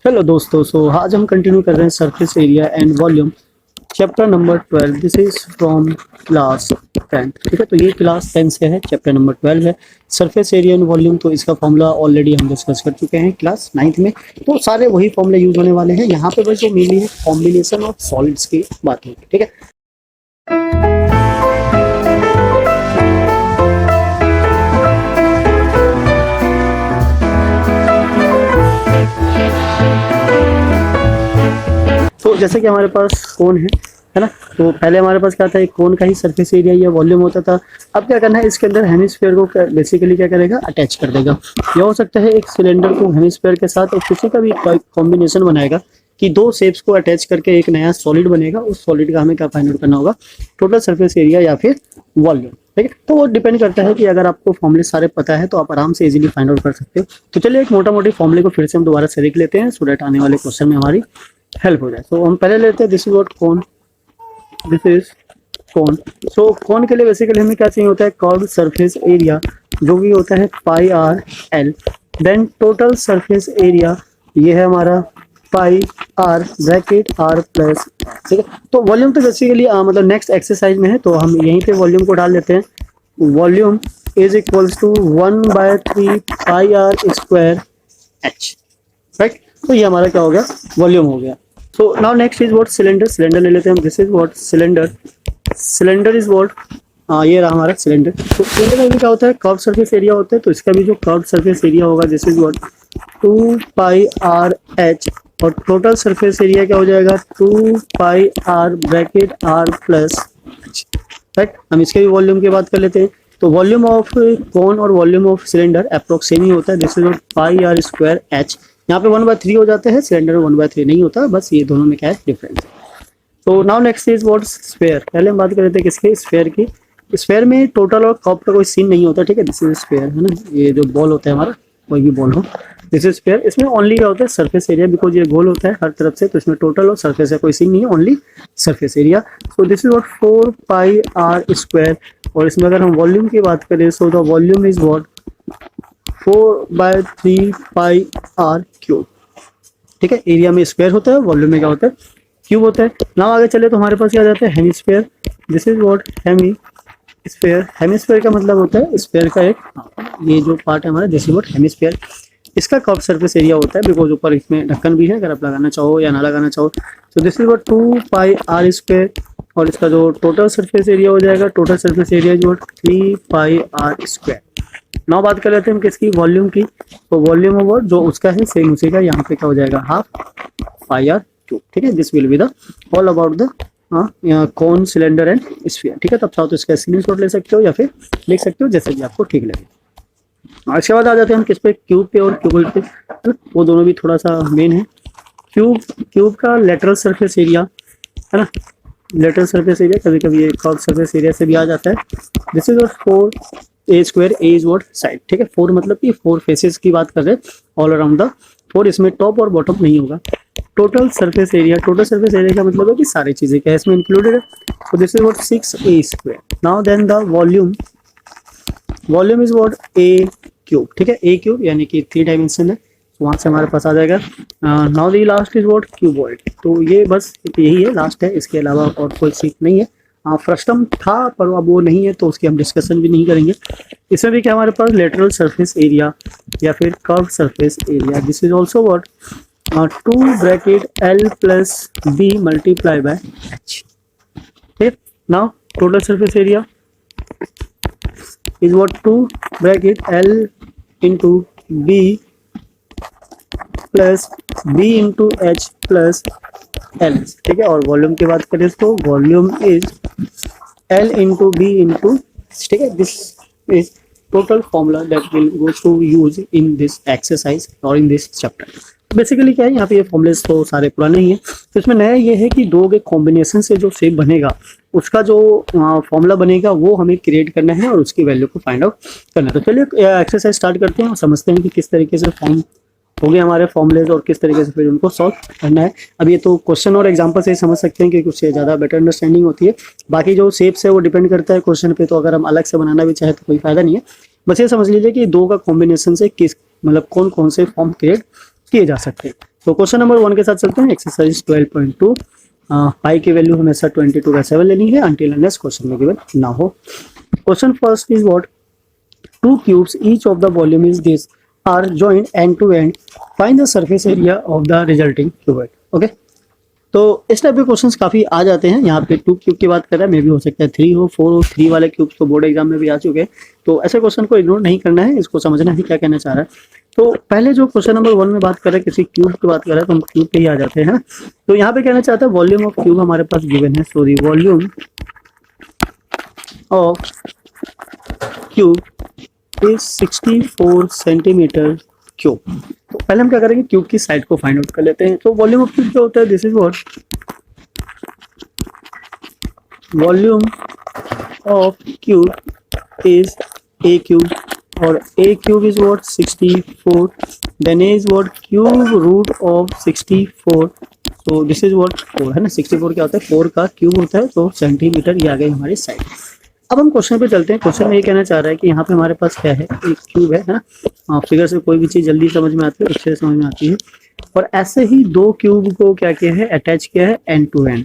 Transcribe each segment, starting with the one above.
Hello दोस्तों, आज हम कंटिन्यू कर रहे हैं surface area and volume chapter number 12। This is from class 10। ठीक है, तो ये क्लास 10 से है, चैप्टर नंबर 12 है सरफेस एरिया एंड वॉल्यूम। तो इसका फॉर्मूला ऑलरेडी हम डिस्कस कर चुके हैं क्लास 9th में, तो सारे वही फॉर्मूले यूज होने वाले हैं यहाँ पे। बस जो मेनली है कॉम्बिनेशन ऑफ सॉलिड्स की बात होगी। ठीक है, तो जैसे कि हमारे पास कोन है ना, तो पहले हमारे पास क्या था, एक कोन का ही सरफेस एरिया या वॉल्यूम होता था। अब क्या करना है, इसके अंदर हेमिस्फीयर को बेसिकली क्या करेगा, अटैच कर देगा। यह हो सकता है एक सिलेंडर को हेमिस्फीयर के साथ, और किसी का भी कॉम्बिनेशन बनाएगा कि दो शेप्स को अटैच करके एक नया सॉलिड बनेगा। उस सॉलिड का हमें क्या फाइंड आउट करना होगा, टोटल सरफेस एरिया या फिर वॉल्यूम। ठीक है, तो वो डिपेंड करता है कि अगर आपको फॉर्मूले सारे पता है तो आप आराम से इजीली फाइंड आउट कर सकते हो। तो चलिए एक मोटा मोटी फॉर्मूले को फिर से हम दोबारा से देख लेते हैं, सो दैट आने वाले क्वेश्चन में हमारी हेल्प हो जाए। तो हम पहले लेते हैं, this is what cone, this is cone. So cone के लिए बेसिकली हमें क्या चाहिए होता है, कर्व्ड सरफेस एरिया, जो कि होता है pi are L. Then total surface area, ये है हमारा pi R bracket R plus. ठीक है, तो वॉल्यूम तो बेसिकली मतलब नेक्स्ट एक्सरसाइज में है, तो हम यहीं पे वॉल्यूम को डाल देते हैं। Volume is equals to 1/3 pi are square h. Right, तो ये हमारा क्या हो गया, वॉल्यूम हो गया। So now next is what, cylinder. Cylinder ले लेते हैं हम, this is what cylinder. Cylinder is what, ये रहा हमारा सिलेंडर। तो सिलेंडर में भी क्या होता है, कर्व सरफेस एरिया होता है, तो इसका भी जो कर्व सरफेस एरिया होगा, this is what 2 pi R H, और टोटल सरफेस एरिया क्या हो जाएगा, 2 pi R bracket R plus H. Right, हम इसके भी वॉल्यूम की बात कर लेते हैं। तो वॉल्यूम ऑफ कोन और volume of cylinder approx same ही होता है, this is what pi are square H. यहाँ पे 1/3 हो जाते हैं, सिलेंडर में 1/3 नहीं होता, बस ये दोनों में क्या है डिफरेंस। तो now next is what sphere. पहले हम बात कर रहे थे किसके, स्फेयर की। स्फेयर में टोटल और कप का कोई सीन नहीं होता। ठीक है, दिस इज स्फेयर है ना, ये जो बॉल होता है हमारा, कोई भी बॉल हो, दिस इज स्फेयर। इसमें ओनली क्या होता है, सरफेस एरिया, बिकॉज ये गोल होता है हर तरफ से, तो इसमें टोटल और सरफेस का कोई सीन नहीं है, only surface area. So this is what 4 pi are square. और इसमें अगर हम वॉल्यूम की बात करें, so the volume is what 4/3 pi are cube. ठीक है, एरिया में स्क्वायर होता है, वॉल्यूम में क्या होता है, क्यूब होता है। नाउ आगे चले तो हमारे पास क्या जाता है, hemisphere. This is what hemisphere. Hemisphere का मतलब होता है स्फीयर का एक, ये जो पार्ट है हमारा, दिस इज व्हाट हेमिस्फीयर। इसका कर्व सरफेस एरिया होता है, बिकॉज ऊपर इसमें ढक्कन भी है, अगर आप लगाना चाहो या ना लगाना चाहो। तो this is what 2 pi are square, और इसका जो टोटल सरफेस एरिया हो जाएगा, टोटल सरफेस एरिया जो 3 पाई आर स्क्वायर। नाउ बात कर लेते हैं हम किसकी, वॉल्यूम की। तो वॉल्यूम ऑफ जो उसका है, सेम उसी का यहाँ पे क्या हो जाएगा, हाफ पाई आर क्यूब। ठीक है, this will be the all about the cone, cylinder and sphere. ठीक है, तब चाहो तो इसका स्क्रीनशॉट ले सकते हो या फिर लिख सकते हो, जैसे भी आपको ठीक लगे। इसके बाद आ जाते हैं हम किस पे, क्यूब पे और क्यूबॉइड पे। वो दोनों भी थोड़ा सा मेन है। क्यूब का लेटरल सरफेस एरिया है ना, लेटरल सरफेस एरिया कभी कभी ये कर्व सरफेस एरिया से भी आ जाता है। This is 4 A square, A is what side. ठीक है, 4 मतलब कि 4 फेसेस की बात कर रहे हैं, ऑल अराउंड द 4। इसमें टॉप और बॉटम नहीं होगा। Total surface area, total surface area का मतलब है कि सारी चीजें क्या इसमें इंक्लूडेड है। तो this is what 6 a square. Now then the volume is what a cube. ठीक है, ए क्यूब यानी कि 3 डायमेंशन है, तो वहां से हमारे पास आ जाएगा। Now the last is what cuboid. तो ये बस यही है, लास्ट है, इसके अलावा और कोई सीख नहीं है। फ्रस्टम था पर अब वो नहीं है, तो उसकी हम डिस्कशन भी नहीं करेंगे। इसमें भी क्या हमारे पास लेटरल सरफेस एरिया या फिर curve surface area, this is also what 2 bracket L plus B multiply by H. ठीक, now total surface area is what 2 bracket L into B plus B into H plus L. ठीक है, और volume की बात करें तो volume is L into B into, ठीक है, this is total formula that will go to use in this exercise और इन दिस चैप्टर। बेसिकली क्या है, यहाँ पे ये फॉर्मूलेस तो सारे पुराने ही हैं, तो इसमें नया ये है कि दो के कॉम्बिनेशन से जो शेप बनेगा, उसका जो फॉर्मूला बनेगा वो हमें क्रिएट करना है और उसकी वैल्यू को फाइंड आउट करना है। तो चलिए एक्सरसाइज स्टार्ट करते हैं और समझते हैं कि किस तरीके से फॉर्म हो गए हमारे फॉर्मूलेज और किस तरीके से फिर उनको सॉल्व करना है। अब ये तो क्वेश्चन और एग्जांपल से ही समझ सकते हैं कि कुछ ज़्यादा बेटर अंडरस्टैंडिंग होती है। बाकी जो शेप्स है वो डिपेंड करता है क्वेश्चन पे, तो अगर हम अलग से बनाना भी चाहे तो कोई फायदा नहीं है। बस ये समझ लीजिए कि दो का कॉम्बिनेशन से किस मतलब कौन कौन से फॉर्म क्रिएट किए जा सकते हैं। तो क्वेश्चन नंबर 1 के साथ चलते हैं। एक्सरसाइज 12.2, पाई की वैल्यू हमेशा 22/7 लेनी है until unless क्वेश्चन में गिवन ना हो। Question first is what, two cubes each of the volume is this are joined end to end, find the surface area of the resulting cuboid। Okay, तो इस type के questions काफी आ जाते हैं। यहाँ पे 2 क्यूब की बात कर रहा है, मे भी हो सकता है 3 हो, 4 हो। 3 वाले क्यूब्स तो बोर्ड एग्जाम में भी आ चुके हैं, तो ऐसे क्वेश्चन को इग्नोर नहीं करना है, इसको समझना है क्या कहना चाह रहा है। तो पहले जो क्वेश्चन नंबर 1 में बात कर रहे हैं, किसी क्यूब की बात कर रहा है, तो हम क्यूब पे ही आ जाते हैं। तो यहाँ पे कहना चाहता है वॉल्यूम ऑफ क्यूब हमारे पास गिवन है। So the volume of cube is 64 centimetre cube. तो पहले हम क्या करेंगे, क्यूब की साइड को फाइंड आउट कर लेते हैं। तो वॉल्यूम ऑफ क्यूब क्या होता है, this is what volume of cube is A cube, और A cube is what 64, then is what cube root of 64। So this is what 4 है ना। 64 क्या होता है, 4 का क्यूब होता है, तो सेंटीमीटर ये आ गई हमारी साइड। अब हम क्वेश्चन पे चलते हैं। क्वेश्चन में ये कहना चाह रहा है कि यहाँ पे हमारे पास क्या है, एक क्यूब है ना। फिगर से कोई भी चीज़ जल्दी समझ में आती है, अच्छे से समझ में आती है। और ऐसे ही 2 क्यूब को क्या किया है, अटैच किया है एंड टू एंड।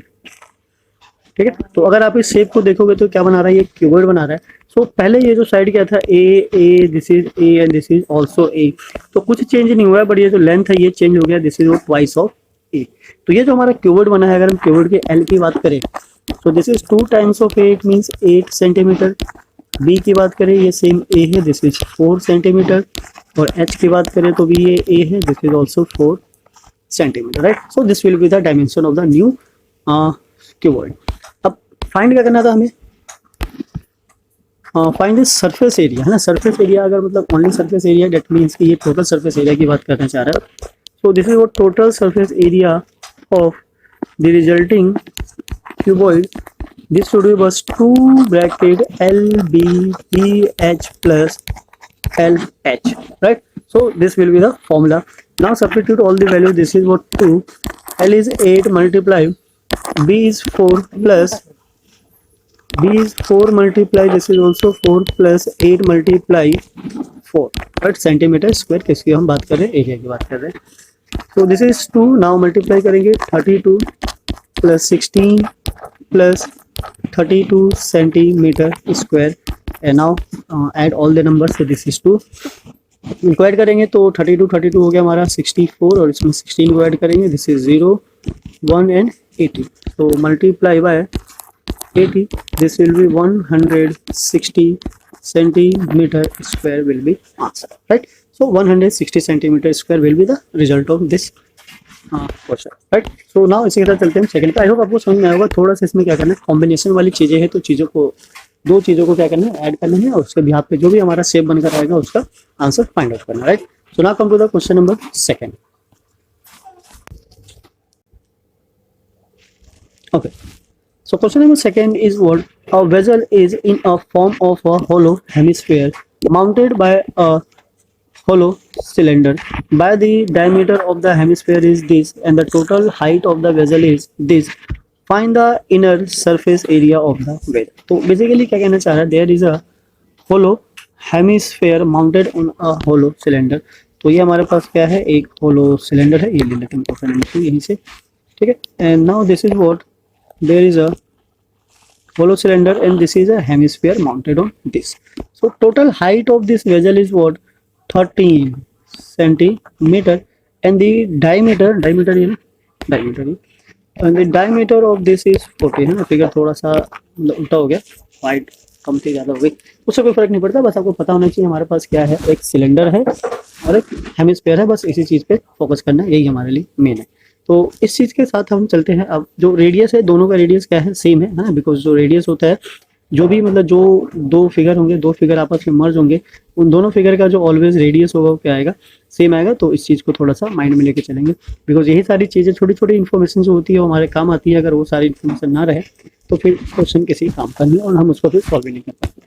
ठीक है, तो अगर आप इस शेप को देखोगे तो क्या बना रहा है, ये क्यूबॉइड बना रहा है। सो पहले ये जो साइड क्या था, A this is A and this is also A, तो कुछ चेंज नहीं हुआ है, बट ये जो लेंथ है ये चेंज हो गया, दिस इज ट्वाइस ऑफ ए। तो ये जो हमारा क्यूबॉइड बना है, अगर हम क्यूबॉइड के एल की बात करें तो this is 2 times of 8 means 8 centimetre. B की बात करें, ये सेम ए है, दिस इज 4 सेंटीमीटर। और एच की बात करें तो भी ये ए है, this is also 4 centimetre, right. So this will be the dimension of the new cuboid. अब फाइंड क्या करना था हमें, फाइंड दिस सरफेस एरिया है ना। सरफेस एरिया अगर मतलब only surface area, that means कि ये टोटल सरफेस एरिया की बात करना चाह रहा है। So this is what total surface area of the resulting cuboid, this should be bus 2 bracket LBPH plus LH, right? So this will be the formula. Now substitute all the value. This is what 2, L is 8 multiply, B is 4 plus, B is 4 multiply, this is also 4 plus 8 multiply 4, right? Centimetre square किसकी हम बात कर रहे हैं, area की बात कर रहे हैं। So this is 2, now multiply करेंगे 32 plus 16 plus 32 centimeter square, and now add all the numbers, so this is 2। इनको ऐड करेंगे तो 32 हो गया हमारा 64, और इसमें 16 को ऐड करेंगे, दिस इज 0 1 एंड 80। तो multiply by 80, this will B 160 centimetre square will B answer, right. So 160 centimetre square will be the result of this question, right. So now इसी के साथ चलते हैं सेकंड पे। आई होप आपको समझ में आया होगा। थोड़ा सा इसमें क्या करना है, कॉम्बिनेशन वाली चीजें हैं, तो चीज़ों को, 2 चीज़ों को क्या करना है, ऐड करना है, और उसके बिहाफ पे जो भी हमारा शेप बनकर आएगा उसका आंसर फाइंड आउट करना है, right. So now come to the question number 2। Okay, so question number 2 is what, a vessel is in a form of a hollow hemisphere mounted by a hollow cylinder. By the diameter of the hemisphere is this and the total height of the vessel is this. Find the inner surface area of the vessel. तो basically क्या कहना चाह रहा है, there is a hollow hemisphere mounted on a hollow cylinder। तो ये हमारे पास क्या है, एक hollow cylinder है, ये ले लेते हैं क्वेश्चन नंबर 2 यहीं से, ठीक है। And now this is what, there is a hollow cylinder and this is a hemisphere mounted on this. So total height of this vessel is what, 13 centimeter, and the diameter ये ना, diameter, and the diameter of this is 40 है ना। Figure थोड़ा सा उल्टा हो गया, white कम थी ज़्यादा हो गई, उससे कोई फर्क नहीं पड़ता। बस आपको पता होना चाहिए हमारे पास क्या है, एक सिलेंडर है और एक हेमिस्फीयर है, बस इसी चीज़ पे फोकस करना है, यही हमारे लिए मेन है। तो इस चीज़ के साथ हम चलते हैं। अब जो रेडियस है, दोनों का रेडियस क्या है, सेम है ना, बिकॉज जो रेडियस होता है, जो भी मतलब जो 2 फिगर होंगे, 2 फिगर आपस में मर्ज होंगे, उन दोनों फिगर का जो ऑलवेज रेडियस होगा वो क्या आएगा, सेम आएगा। तो इस चीज़ को थोड़ा सा माइंड में लेके चलेंगे, बिकॉज यही सारी चीज़ें, छोटी छोटी इन्फॉर्मेशन जो होती है वो हमारे काम आती है। अगर वो सारी इन्फॉर्मेशन ना रहे तो फिर क्वेश्चन किसी काम का नहीं, और हम उसको फिर सॉल्व भी नहीं कर पाते।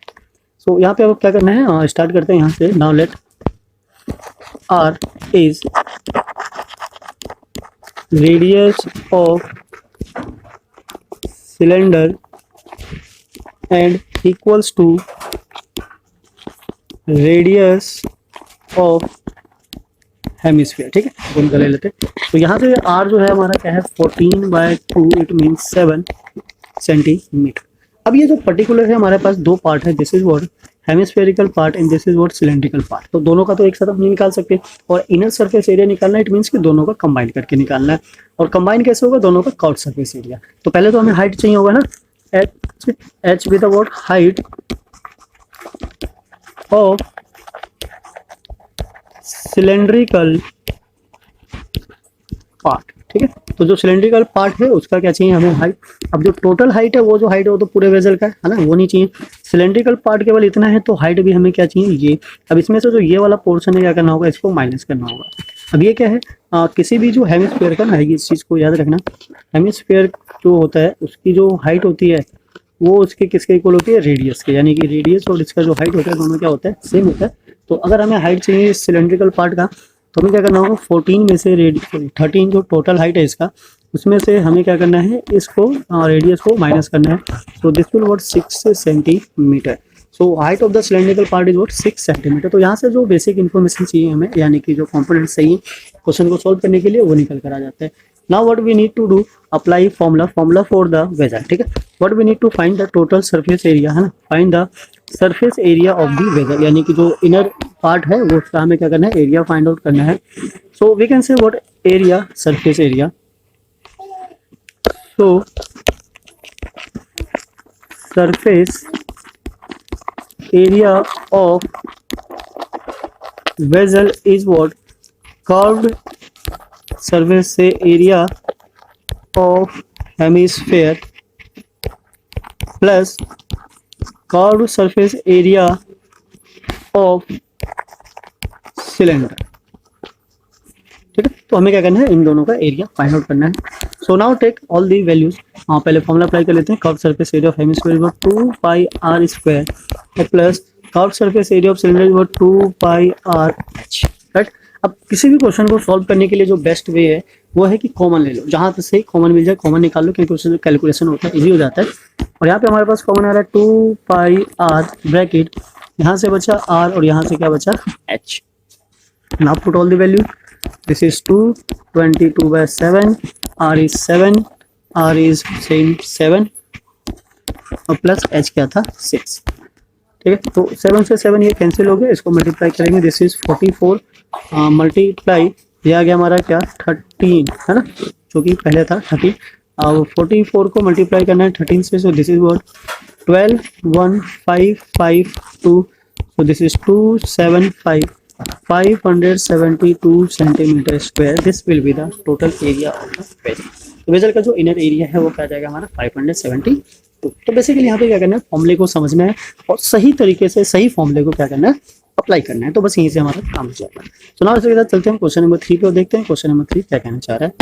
सो यहाँ पे अब क्या करना है, स्टार्ट करते हैं यहाँ से। Now let R is radius of cylinder and equals to radius of hemisphere, ठीक है, गोल का ले लेते हैं। तो यहाँ से r जो है हमारा क्या है 14/2, इट मीन्स 7 सेंटीमीटर। अब ये जो पर्टिकुलर है हमारे पास दो पार्ट है, this is what hemispherical part and this is what cylindrical part. तो दोनों का तो एक साथ हम नहीं निकाल सकते, और इनर सरफेस एरिया निकालना इट मीन्स कि दोनों का कंबाइन करके निकालना है। और कंबाइन कैसे होगा, दोनों का कर्व सरफेस एरिया। तो पहले तो हमें हाइट चाहिए होगा ना, h with what height of cylindrical part, ठीक है। तो जो सिलेंड्रिकल पार्ट है उसका क्या चाहिए हमें, हाइट। अब जो टोटल हाइट है वो जो हाइट है वो तो पूरे वेसल का है ना, वो नहीं चाहिए। सिलेंड्रिकल पार्ट केवल इतना है, तो हाइट भी हमें क्या चाहिए, ये। अब इसमें से जो ये वाला पोर्शन है क्या करना होगा, इसको माइनस करना होगा। अब ये क्या है, किसी भी जो हेमिस्फीयर का ना, इस चीज़ को याद रखना, हेमिस्फीयर जो होता है उसकी जो हाइट होती है वो उसके किसके इक्वल होती है, रेडियस के। यानी कि रेडियस और इसका जो हाइट होता है दोनों क्या होता है, सेम होता है। तो अगर हमें हाइट चाहिए सिलेंड्रिकल पार्ट का, तो हमें क्या करना होगा, 14 में से 13 जो टोटल हाइट है इसका, उसमें से हमें क्या करना है, इसको रेडियस को माइनस करना है। So this will what 6 centimetre. So height of the cylindrical part is what 6 centimetre. तो यहाँ से जो बेसिक इन्फॉर्मेशन चाहिए हमें, यानी कि जो कॉम्पोनेंट चाहिए क्वेश्चन को सॉल्व करने के लिए, वो निकल कर आ जाता है। Now what we need to do, apply formula for the vessel, ठीक है। What we need to find the total surface area, है ना, find the surface area of the vessel, यानी कि जो इनर पार्ट है वो उसका हमें क्या करना है, एरिया फाइंड आउट करना है। So we can say what area, surface area. So surface area of vessel is what curved surface area of hemisphere plus curved surface area of cylinder, ठीक है। तो हमें क्या करना है, इन दोनों का एरिया फाइंड आउट करना है। So now take all the values. पहले फॉर्मूला अप्लाई कर लेते हैं। Curve surface area of hemisphere is 2 pi r square plus curve surface area of cylinder is 2 pi r h, right. अब किसी भी question को सॉल्व करने के लिए जो बेस्ट वे है वो है कि कॉमन ले लो, जहां से कॉमन मिल जाए कॉमन निकाल लो, क्योंकि उससे कैलकुलेशन होता है, इजी हो जाता है। और यहाँ पे हमारे पास कॉमन आ रहा है 2 पाई r ब्रैकेट, यहाँ से बचा r और यहाँ से क्या बचा h। Now put all the value, this is 2, 22/7, r is 7, r is same 7 और प्लस h क्या था 6, ठीक है। तो 7 से 7 ये कैंसिल हो गया, इसको मल्टीप्लाई करेंगे, दिस इज 44 मल्टीप्लाई, ये आ गया हमारा क्या 13, है ना, जो कि पहले था 13। अब 44 को मल्टीप्लाई करना है 13 से, सो this is what 12,1552, so this is 275 572 centimetre square. This will be the total area of the vessel. तो वेसल का जो इनर एरिया है वो क्या जाएगा हमारा 572। तो बेसिकली यहाँ पे क्या करना है, फॉर्मूले को समझना है और सही तरीके से सही फॉर्मूले को क्या करना है, अप्लाई करना है। तो बस यहीं से हमारा काम हो जाएगा। तो ना इसके साथ चलते हैं क्वेश्चन नंबर 3 पे और देखते हैं क्वेश्चन नंबर 3 क्या कहना चाह रहा है।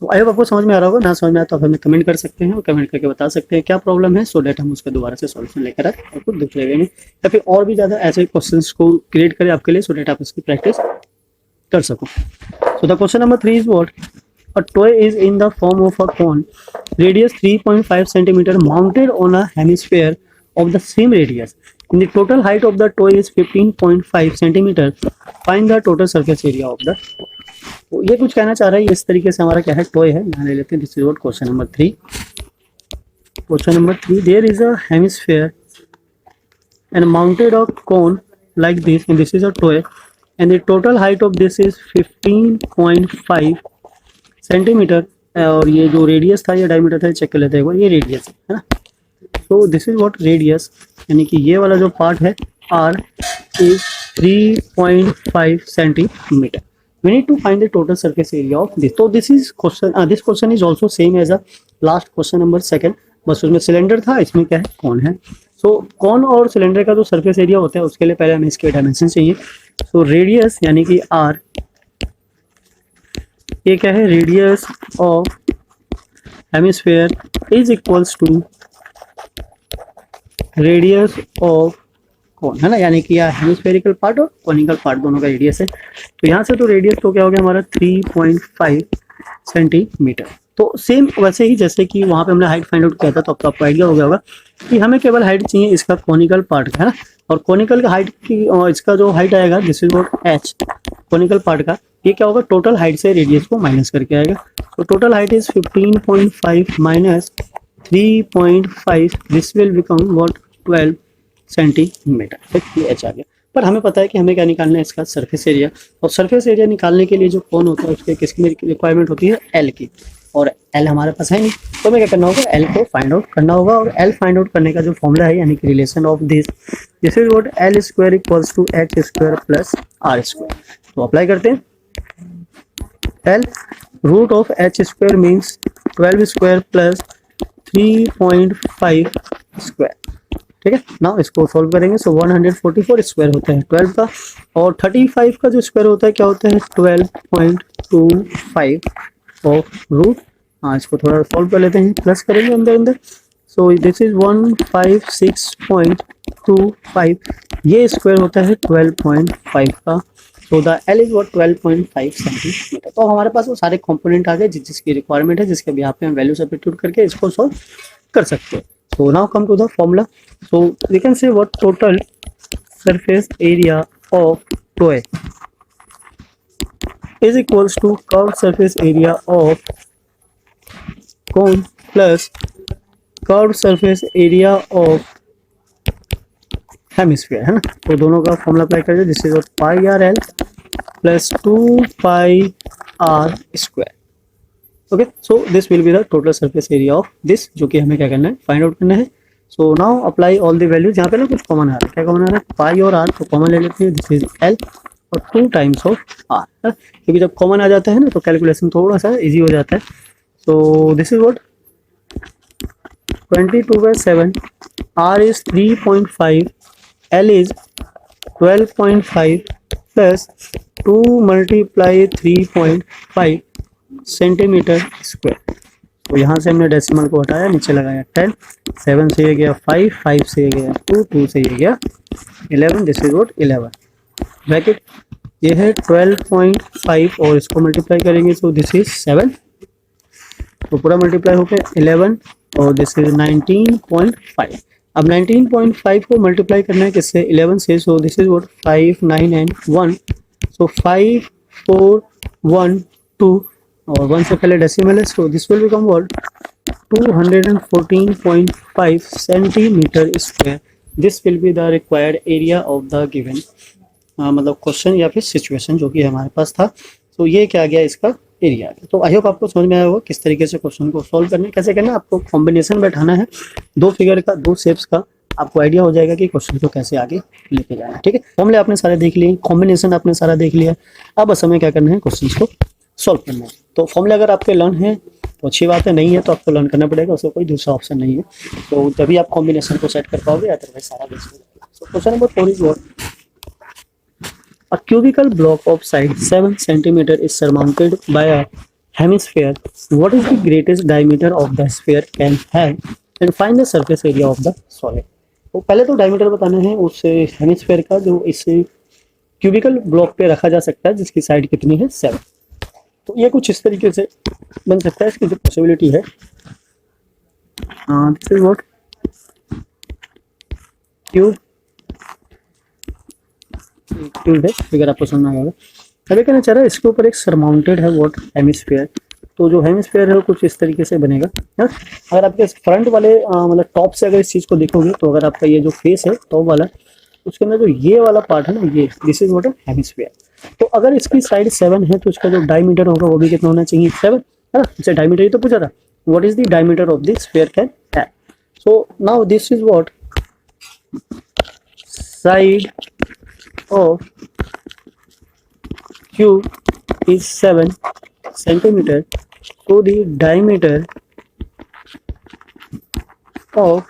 तो आई होप आपको समझ में आ रहा होगा, ना समझ में आया तो आप हमें कमेंट कर सकते हैं और कमेंट करके बता सकते हैं क्या प्रॉब्लम है, सो डेट हम उसका दोबारा से सॉल्यूशन लेकर आए आपको दुख लगेंगे, या फिर और भी ज़्यादा ऐसे क्वेश्चंस को क्रिएट करें आपके लिए, सो डेट आप इसकी प्रैक्टिस कर सको। सो the question number 3 is what, a toy is in the form of a cone radius 3.5 centimeter mounted on a hemisphere of the same radius and the total height of the toy is 15.5 centimeter. Find the total surface area of the toy. तो ये कुछ कहना चाह रहा है, इस तरीके से हमारा क्या है टॉय है, यहाँ ले लेते हैं। This is what question number 3। Question number 3, there is a hemisphere and mounted a cone like this and this is a toy and the total height of this is 15.5 centimetre, और ये जो radius था या diameter था check कर लेते हैं, ये रेडियस है ना। तो दिस इज व्हाट रेडियस, यानी कि ये वाला जो पार्ट है r is 3.5 centimetre. We need to find the total surface area of this. तो this is question, this question is also same as a last question number 2, बस उसमें cylinder था, इसमें क्या है कौन है। सो कौन और सिलेंडर का जो सरफेस एरिया होता है उसके लिए पहले हमें इसके डायमेंशन चाहिए। सो रेडियस यानी कि r, ये क्या है radius of hemisphere is equals to radius of cone, है ना, यानी कि यह हेमिस्फेरिकल पार्ट और कॉनिकल पार्ट दोनों का रेडियस है। तो यहाँ से तो रेडियस तो क्या हो गया हमारा 3.5 सेंटीमीटर। तो सेम वैसे ही जैसे कि वहाँ पे हमने हाइट फाइंड आउट किया था, तो आपको आइडिया हो गया होगा कि हमें केवल हाइट चाहिए इसका कॉनिकल पार्ट का, है ना। और कॉनिकल का हाइट की इसका जो हाइट आएगा this is what h, conical part का ये क्या होगा, टोटल हाइट से रेडियस को माइनस करके आएगा। तो total height is 15.5 minus 3.5, this will become what 12 centimetre. ठीक, ये एच आ गया। पर हमें पता है कि हमें क्या निकालना है, इसका सरफेस एरिया। और सरफेस एरिया निकालने के लिए जो कौन होता है उसके किसकी रिक्वायरमेंट होती है, एल की। और एल हमारे पास है नहीं, तो हमें क्या करना होगा, एल को फाइंड आउट करना होगा। और एल फाइंड आउट करने का जो फॉर्मूला है, यानी कि relation of this is what l square equals to h square plus are square. तो अप्लाई करते हैं। L root of h square means 12 square plus 3.5 square. ठीक है ना, इसको सॉल्व करेंगे। सो 144 स्क्वायर होता है 12 का, और 35 का जो स्क्वायर होता है क्या होता है, 12.25 ऑफ रूट। हाँ, इसको थोड़ा सॉल्व कर लेते हैं, प्लस करेंगे अंदर अंदर। सो दिस इज 156.25, ये स्क्वायर होता है 12.5 का। So the L is what 12.5 centimetre. तो हमारे पास वो सारे कंपोनेंट आ गए जिसकी रिक्वायरमेंट है, जिसके भी यहाँ पे हम वैल्यू सब्स्टिट्यूट करके इसको सॉल्व कर सकते हैं। So now come to the formula. So we can say what total surface area of toy is equals to curved surface area of cone plus curved surface area of hemisphere, है ना। तो दोनों का formula apply करिए। This is pi are l plus 2 pi are square. Okay, so this will be the total surface area of this, जो कि हमें क्या करना है, फाइंड आउट करना है। So now apply all the values. यहाँ पे ना कुछ कॉमन आ रहा है, क्या कॉमन आ रहा है, पाई और आर, तो कॉमन ले लेते हैं। दिस इज एल और 2 टाइम्स ऑफ आर, क्योंकि जब कॉमन आ जाता है ना तो कैलकुलेशन थोड़ा सा इजी हो जाता है। So this is what 22/7, r is 3.5, l is 12.5 plus 2 multiply 3.5 centimetre square. तो यहाँ से हमने डेसिमल को हटाया, नीचे लगाया 10, 7 से ये गया 5, 5 से ये गया 2, 2 से ये गया 11, दिस इज व्हाट 11 ब्रैकेट। ये है 12.5 और इसको मल्टीप्लाई करेंगे, सो दिस इज 7, तो पूरा मल्टीप्लाई हो गया 11 और दिस इज 19.5। अब 19.5 को मल्टीप्लाई करना है किससे, 11 से। सो दिस इज व्हाट 5, 9 एंड 1, सो 5, 4, 1, 2 और 1 से पहले डेसिमल है। So this will become what 214.5 centimetre square. This will be the required area of the given मतलब क्वेश्चन या फिर सिचुएशन जो कि हमारे पास था। तो ये क्या गया, इसका एरिया। तो आई होप आपको समझ में आया होगा किस तरीके से क्वेश्चन को सॉल्व करना है, कैसे करना है। आपको कॉम्बिनेशन बैठाना है, 2 फिगर का, 2 शेप्स का, आपको आइडिया हो जाएगा कि क्वेश्चन को कैसे आगे लेके जाना है। ठीक है, फॉर्मूले आपने सारे देख लिए, कॉम्बिनेशन आपने सारा देख लिया, अब बस हमें क्या करना है, क्वेश्चन को सॉल्व करना है। तो फॉर्मूले अगर आपके लर्न है तो अच्छी बात है, नहीं है तो आपको लर्न करना पड़ेगा, उसका कोई दूसरा ऑप्शन नहीं है। तो तभी आप कॉम्बिनेशन को सेट कर पाओगे, अदरवाइज सारा वेस्ट हो जाएगा। सो question number 4 is what a cubical block of side 7 centimeter is surmounted by a hemisphere. What is the greatest diameter of the sphere can have and find the surface area of the solid. तो पहले तो diameter बताना है उस hemisphere का जो इस cubical block पे रखा जा सकता है, जिसकी साइड कितनी है 7। तो ये कुछ इस तरीके से बन सकता है, इसकी जो पॉसिबिलिटी है दिस इज व्हाट क्यूब है, फिगर आपको समझ में आएगा। अभी कहना चाह रहा है इसके ऊपर एक सरमाउंटेड है व्हाट हेमिस्फीयर। तो जो हेमिस्फीयर है वो कुछ इस तरीके से बनेगा है। अगर आपके फ्रंट वाले मतलब टॉप से अगर इस चीज़ को देखोगे तो अगर आपका ये जो फेस है टॉप वाला, उसके अंदर जो ये वाला पार्ट है ना, ये दिस इज व्हाट है हेमिस्फीयर। तो अगर इसकी साइड 7 है तो इसका जो डायमीटर होगा वो भी कितना होना चाहिए 7, है ना। इससे डायमीटर ही तो पूछा था, what is the diameter of this sphere can have. So now this is what side of cube is 7 centimeter, so the diameter of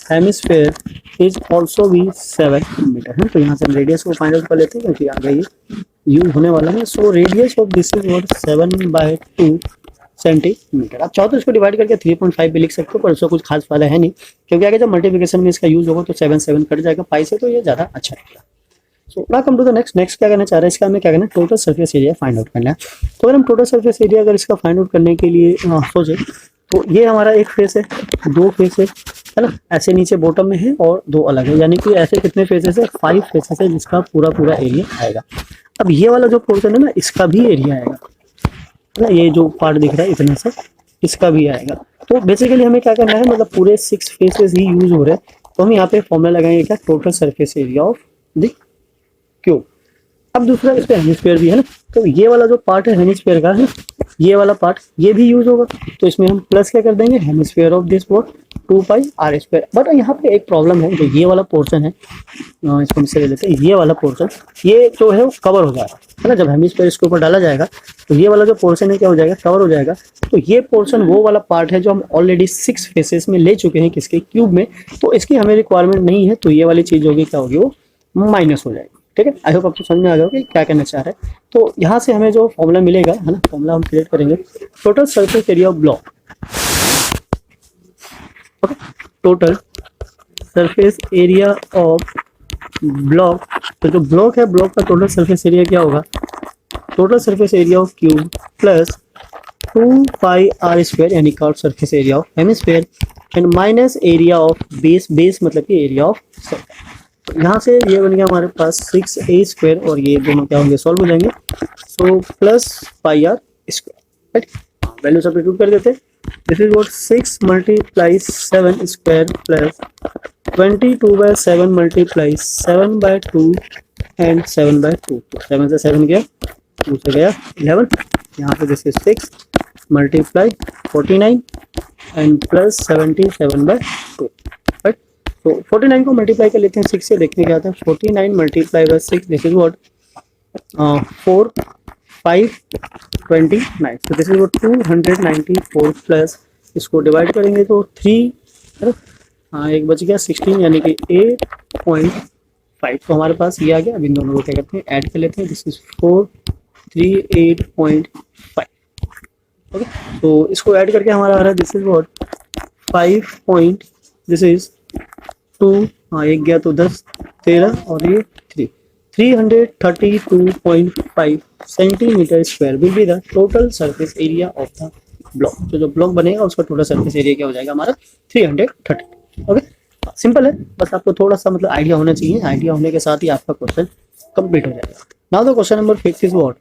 hemisphere is also be 7 metre है। तो यहाँ से हम रेडियस को फाइंड आउट कर लेते हैं क्योंकि आगे ये यूज होने वाला है। सो radius of this is what 7/2 centimetre. आप चाहो तो इसको डिवाइड करके 3.5 भी लिख सकते हो, पर उसका कुछ खास फायदा है नहीं, क्योंकि आगे जब मल्टीप्लिकेशन में इसका यूज होगा तो 7 कट जाएगा पाई से, तो ये ज़्यादा अच्छा रहेगा। सो ना कम टू द नेक्स्ट क्या करना चाह रहे हैं, इसका हमें क्या करना है, total surface area find out करना है। तो अगर हम टोटल सरफेस एरिया अगर इसका फाइंड आउट करने के लिए सोचे तो ये हमारा एक फेस है, दो फेस है ना, ऐसे नीचे बॉटम में है और दो अलग है, यानी कि ऐसे कितने फेसेस है, 5 फेसेस है जिसका पूरा पूरा एरिया आएगा। अब ये वाला जो पोर्शन है ना, इसका भी एरिया आएगा ना, ये जो पार्ट दिख रहा है इतना सा, इसका भी आएगा। तो बेसिकली हमें क्या करना है, मतलब पूरे 6 फेसेस ही यूज हो रहे हैं, तो हम यहाँ पे फॉर्मूला लगाएंगे क्या, total surface area of the cube. अब दूसरा इस पे हेमिस्फीयर भी है ना, तो ये वाला जो पार्ट है हेमिस्फीयर का है, ये वाला पार्ट ये भी यूज होगा, तो इसमें हम प्लस क्या कर देंगे, hemisphere of this what 2πr²। But यहाँ पे एक प्रॉब्लम है, जो ये वाला पोर्शन है, इसको हमसे ले लेते हैं, ये वाला पोर्शन ये जो है वो कवर हो जाएगा है ना, जब हेमिस्फीयर इसके ऊपर डाला जाएगा तो ये वाला जो पोर्शन है क्या हो जाएगा, कवर हो जाएगा। तो ये पोर्शन वो वाला पार्ट है जो हम ऑलरेडी 6 फेसेस में ले चुके हैं किसके, क्यूब में, तो इसकी हमें रिक्वायरमेंट नहीं है, तो ये वाली चीज होगी क्या होगी, वो माइनस हो जाएगी। ठीक है, आई होप आपको समझ में आ गया कि क्या कहना चाह रहे हैं। तो यहाँ से हमें जो फॉर्मूला मिलेगा है ना, फॉर्मूला हम क्रिएट करेंगे, total surface area of block, okay, total surface area of block. तो जो ब्लॉक है, ब्लॉक का टोटल सरफेस एरिया क्या होगा, total surface area of cube plus 2πr², यानी curve surface area of hemisphere, and minus area of base, base मतलब कि area of circle. यहाँ से ये बन गया हमारे पास 6a² और ये दोनों क्या होंगे, सॉल्व हो जाएंगे, so plus πr², right, value substitute कर देते हैं। This is what 6 × 7² plus 22/7 × 7/2 and 7/2, 7 से 7 गया, 2 से गया 11, यहाँ पे this is 6 × 49 and plus 77/2, right. तो 49 को मल्टीप्लाई कर लेते हैं 6 से, देखने क्या आता है, 49 × 6, दिस इज व्हाट 4 5 29, तो दिस इज व्हाट 294 प्लस, इसको डिवाइड करेंगे तो 3, हाँ एक बच गया 16, यानी कि 8.5, तो हमारे पास ये आ गया। अब इन दोनों को क्या करते हैं, ऐड कर लेते हैं, दिस इज 438.5, ओके, तो इसको ऐड करके हमारा आ रहा है, this is what 5 this is 2, हाँ एक गया तो 10 13 और ये 332.5 centimetre square will be the total surface area of the block. तो जो ब्लॉक बनेगा उसका टोटल सरफेस एरिया क्या हो जाएगा हमारा, 330। ओके, सिंपल है, बस आपको थोड़ा सा मतलब आइडिया होना चाहिए, आइडिया होने के साथ ही आपका क्वेश्चन कंप्लीट हो जाएगा। Now the question number 5 is what,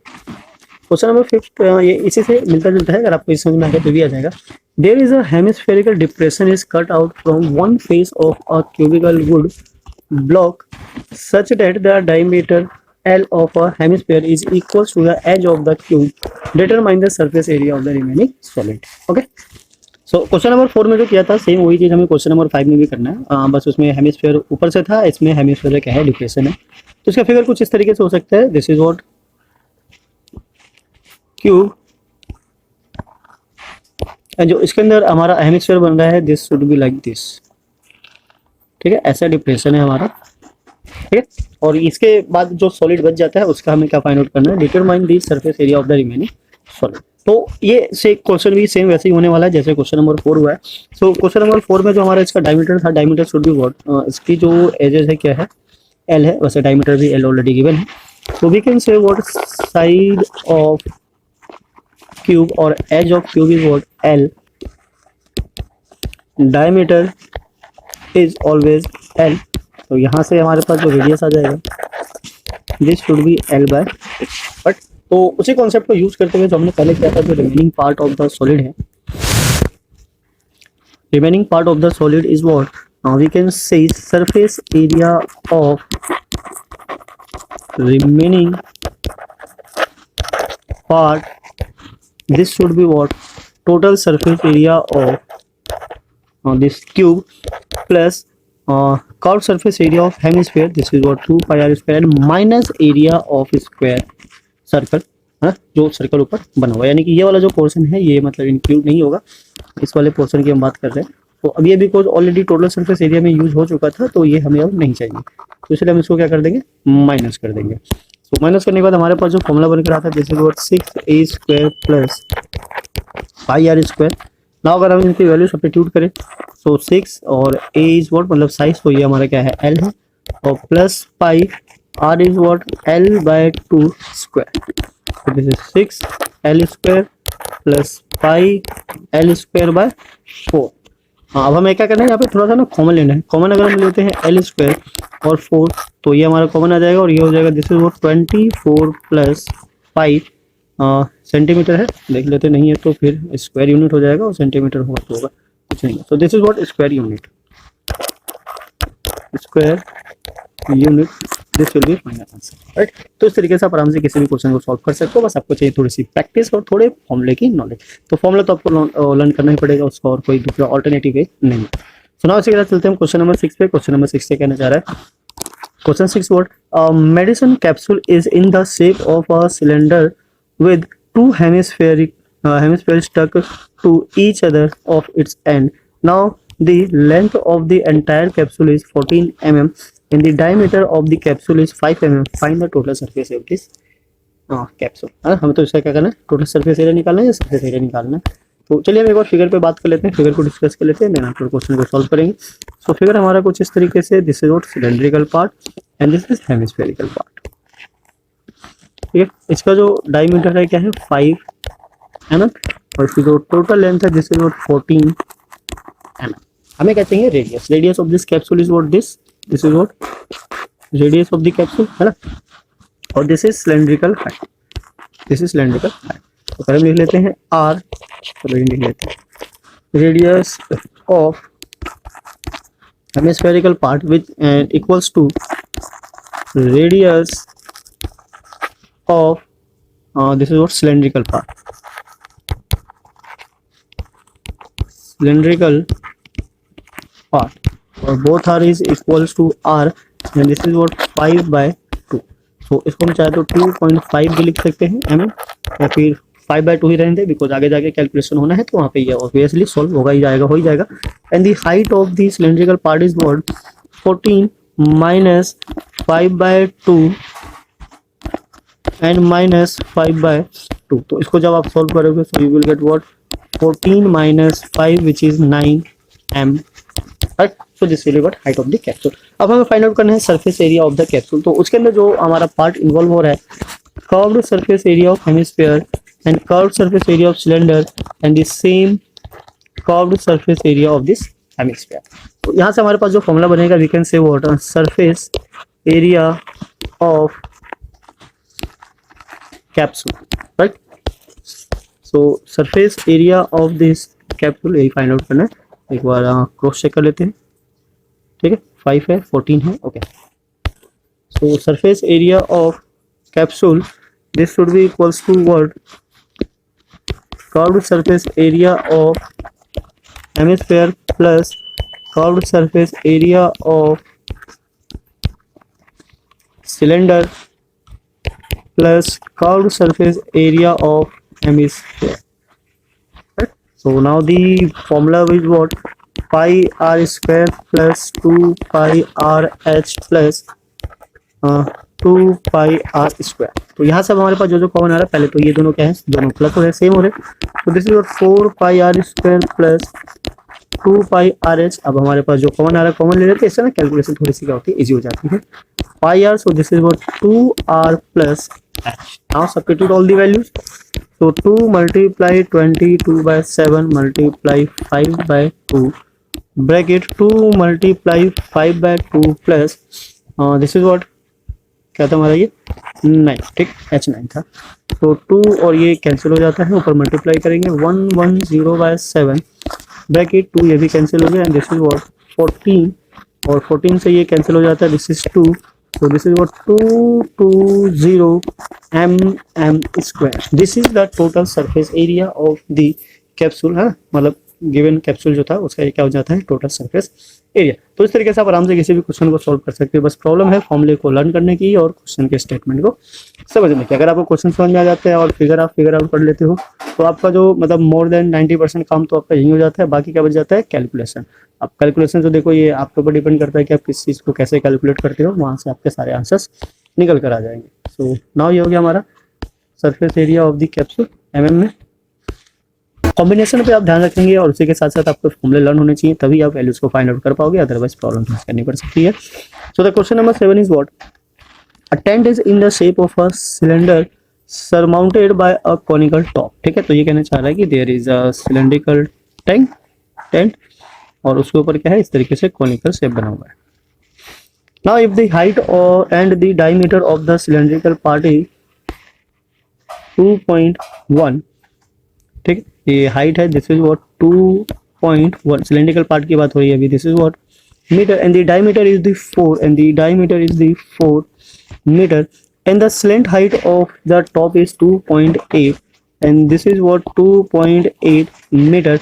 question number 5 ये इसी से मिलता जुलता है, अगर आपको इस समझ में आ गया तो भी आ जाएगा। There is a hemispherical depression is cut out from one face of a cubical wood block such that the diameter L of a hemisphere is equal to the edge of the cube. Determine the surface area of the remaining solid. Okay. So question number 4 में जो किया था same वही चीज हमें question number 5 में भी करना है, बस उसमें हेमिस्फीयर ऊपर से था, इसमें हेमिस्फीयर क्या है, डिप्रेशन है। तो इसका फिगर कुछ इस तरीके से हो सकता है, दिस इज व्हाट क्यूब, जो इसके अंदर हमारा हेमिस्फीयर बन रहा है, this should be like this, ठीक है, ऐसा डिप्रेशन है हमारा, ठीक है। और इसके बाद जो सॉलिड बच जाता है उसका हमें क्या फाइंड आउट करना है, determine the surface area of the remaining solid. तो ये से क्वेश्चन भी सेम वैसे ही होने वाला है जैसे क्वेश्चन नंबर 4 हुआ है। सो क्वेश्चन नंबर 4 में जो हमारा इसका डायमीटर था, डायमीटर शुड बी व्हाट, इसकी जो एजेस है क्या है, एल है, वैसे डायमीटर भी एल ऑलरेडी गिवन है। So we can say what side of cube और edge of cube is what L, diameter is always L. तो यहाँ से हमारे पास जो रेडियस आ जाएगा, this should B L/8। But तो उसी कॉन्सेप्ट को यूज करते हुए जो हमने पहले किया था, जो remaining part of the solid है, remaining part of the solid is what, we can say surface area of remaining part, this should be what total surface area of this cube plus curve surface area of hemisphere, this is what 2πr² minus area of square circle, है जो circle ऊपर बना हुआ है, यानी कि ये वाला जो पोर्शन है ये मतलब इंक्लूड नहीं होगा, इस वाले पोर्शन की हम बात कर रहे हैं। तो अब ये because already total surface area में यूज हो चुका था, तो ये हमें अब नहीं चाहिए, तो इसलिए हम इसको क्या कर देंगे, माइनस कर देंगे। तो माइनस करने के बाद हमारे पास जो फॉर्मूला बनकर आता है, this is what 6a² plus πr²। Now अगर हम इनकी वैल्यू सब्स्टिट्यूट करें तो 6 और a इज व्हाट मतलब साइज, तो ये हमारा क्या है L है, और plus pi r is what L/2 square, तो this is 6 L² plus pi L square by 4। हाँ, अब हमें क्या करना है, यहाँ पे थोड़ा सा ना कॉमन लेना है। कॉमन अगर हम लेते हैं एल स्क्वायर और 4 तो ये हमारा कॉमन आ जाएगा और ये हो जाएगा this is what 24 plus 5 centimetre है। देख लेते नहीं है तो फिर स्क्वायर यूनिट हो जाएगा और सेंटीमीटर होगा तो होगा कुछ नहीं। सो this is what square unit, square unit, this will B final answer, right. तो इस तरीके से आप आराम से किसी भी क्वेश्चन को सॉल्व कर सकते हो। बस आपको चाहिए थोड़ी सी प्रैक्टिस और थोड़े फॉर्मूले की नॉलेज। तो फॉर्मूला तो आपको लर्न करना ही पड़ेगा, उसका और कोई दूसरा ऑल्टरनेटिव वे नहीं है। सुनाओ इसी के साथ चलते हैं क्वेश्चन नंबर 6 पे। क्वेश्चन नंबर 6 से कहना चाह रहा है, question 6 what medicine capsule is in the shape of a cylinder with two hemispheres stuck to each other of its end. Now the length of the entire capsule is 14 mm and the diameter of the capsule is 5 mm. Find the total surface of this capsule. हमें तो इसका क्या करना है, total surface area निकालना है या surface area निकालना है। तो चलिए हम एक बार फिगर पे बात कर लेते हैं, फिगर को डिस्कस कर लेते हैं, देन आप क्वेश्चन को सॉल्व करेंगे। सो फिगर हमारा कुछ इस तरीके से, this is what cylindrical part and this is hemispherical part. ठीक है, इसका जो डायमीटर है क्या है 5 mm और इसकी जो टोटल लेंथ है दिस इज व्हाट 14 mm। हमें कहते हैं radius, radius of this capsule is what this is what radius of the capsule है ना, और this is cylindrical height, this is cylindrical height. तो पहले लिख लेते हैं r, चलो लिख लेते हैं radius of hemispherical part which equals to radius of this is what cylindrical part, cylindrical part और both r is equals to r and this is what 5 by 2। so इसको हम चाहे तो 2.5 भी लिख सकते हैं mm या फिर 5 by 2 ही रहने दें, बिकॉज आगे जाके कैलकुलेशन होना है तो वहाँ पे ये ऑब्वियसली सॉल्व होगा ही जाएगा, हो ही जाएगा। And the height of the cylindrical part is what 14 minus 5 by 2 and minus 5 by 2। तो इसको जब आप सॉल्व करोगे so you will get what 14 minus 5 which is 9 m, right. So this will be what height of the capsule. अब हमें find out करना है surface area of the capsule. तो उसके अंदर जो हमारा पार्ट इन्वॉल्व हो रहा है, curved surface area of hemisphere and curved surface area of cylinder and the same curved surface area of this hemisphere. तो यहाँ से हमारे पास जो फॉर्मूला बनेगा we can say what surface area of capsule, right? so surface area of this capsule यही find out करना है। एक बार क्रॉस चेक कर लेते हैं, ठीक है 5 है 14 है, okay. so surface area of capsule this should be equals to what curved surface area of hemisphere plus curved surface area of cylinder plus curved surface area of hemisphere, right? so now the formula is what pi r square plus 2 pi r h plus 2 pi r square। तो यहाँ से हमारे पास जो common आ रहा है, पहले तो ये दोनों क्या है, दोनों प्लस हो रहे हैं, सेम हो रहे हैं। तो this is what 4 pi r square plus 2 pi r h। अब हमारे पास जो कॉमन आ रहा है कॉमन ले लेते हैं, इससे ना कैलकुलेशन थोड़ी सी क्या होती है, इजी हो जाती है। pi r, so this is what 2r plus h। now substitute all the values, so 2 multiply 22 by 7 multiply 5 by 2 bracket 2 multiply 5 by 2 plus this is what क्या था हमारा ये 9, ठीक h9 था। तो 2 और ये कैंसिल हो जाता है, ऊपर मल्टीप्लाई करेंगे 110 by 7 ब्रैकेट 2 ये भी कैंसिल हो गया एंड दिस इज व्हाट 14 और 14 से ये कैंसिल हो जाता है, this is 2। so this is what 220 mm square। this is the total surface area of the capsule है, मतलब गिवन कैप्सूल जो था उसका ये क्या हो जाता है टोटल सरफेस एरिया। तो इस तरीके से आप आराम से किसी भी क्वेश्चन को सॉल्व कर सकते हो। बस प्रॉब्लम है फॉर्मूले को लर्न करने की और क्वेश्चन के स्टेटमेंट को समझने की। अगर आपको क्वेश्चन समझ में आ जाते हैं और फिगर आउट कर लेते हो तो आपका जो मतलब मोर देन 90% काम तो आपका यही हो जाता है। बाकी क्या बच जाता है कैलकुलेशन। अब कैलकुलेशन जो देखो ये आपके ऊपर डिपेंड करता है कि आप किस चीज़ को कैसे कैलकुलेट करते हो, वहाँ से आपके सारे आंसर्स निकल कर आ जाएंगे। सो नाउ ये हो गया हमारा surface area of the capsule mm में। कॉम्बिनेशन पे आप ध्यान रखेंगे और उसी के साथ साथ आपको फॉर्मूले लर्न होने चाहिए, तभी आप वैल्यूज को फाइंड आउट कर पाओगे, अदरवाइज प्रॉब्लम फेस करनी पड़ सकती है। So the question number 7 is what a tent is in the shape of a cylinder surmounted by a conical top. ठीक है, तो ये कहना चाह रहा है कि there is a cylindrical tank tent और उसके ऊपर क्या है, इस तरीके से कॉनिकल शेप बना हुआ है। नाउ इफ द हाइट और and the diameter of the cylindrical part is 2.1, ठीक है, ये हाइट है, this is what 2.1, cylindrical part की बात हो रही है अभी, this is what metre and the diameter is the 4 and the diameter is the 4 metre and the slant height of the top is 2.8 and this is what 2.8 meter.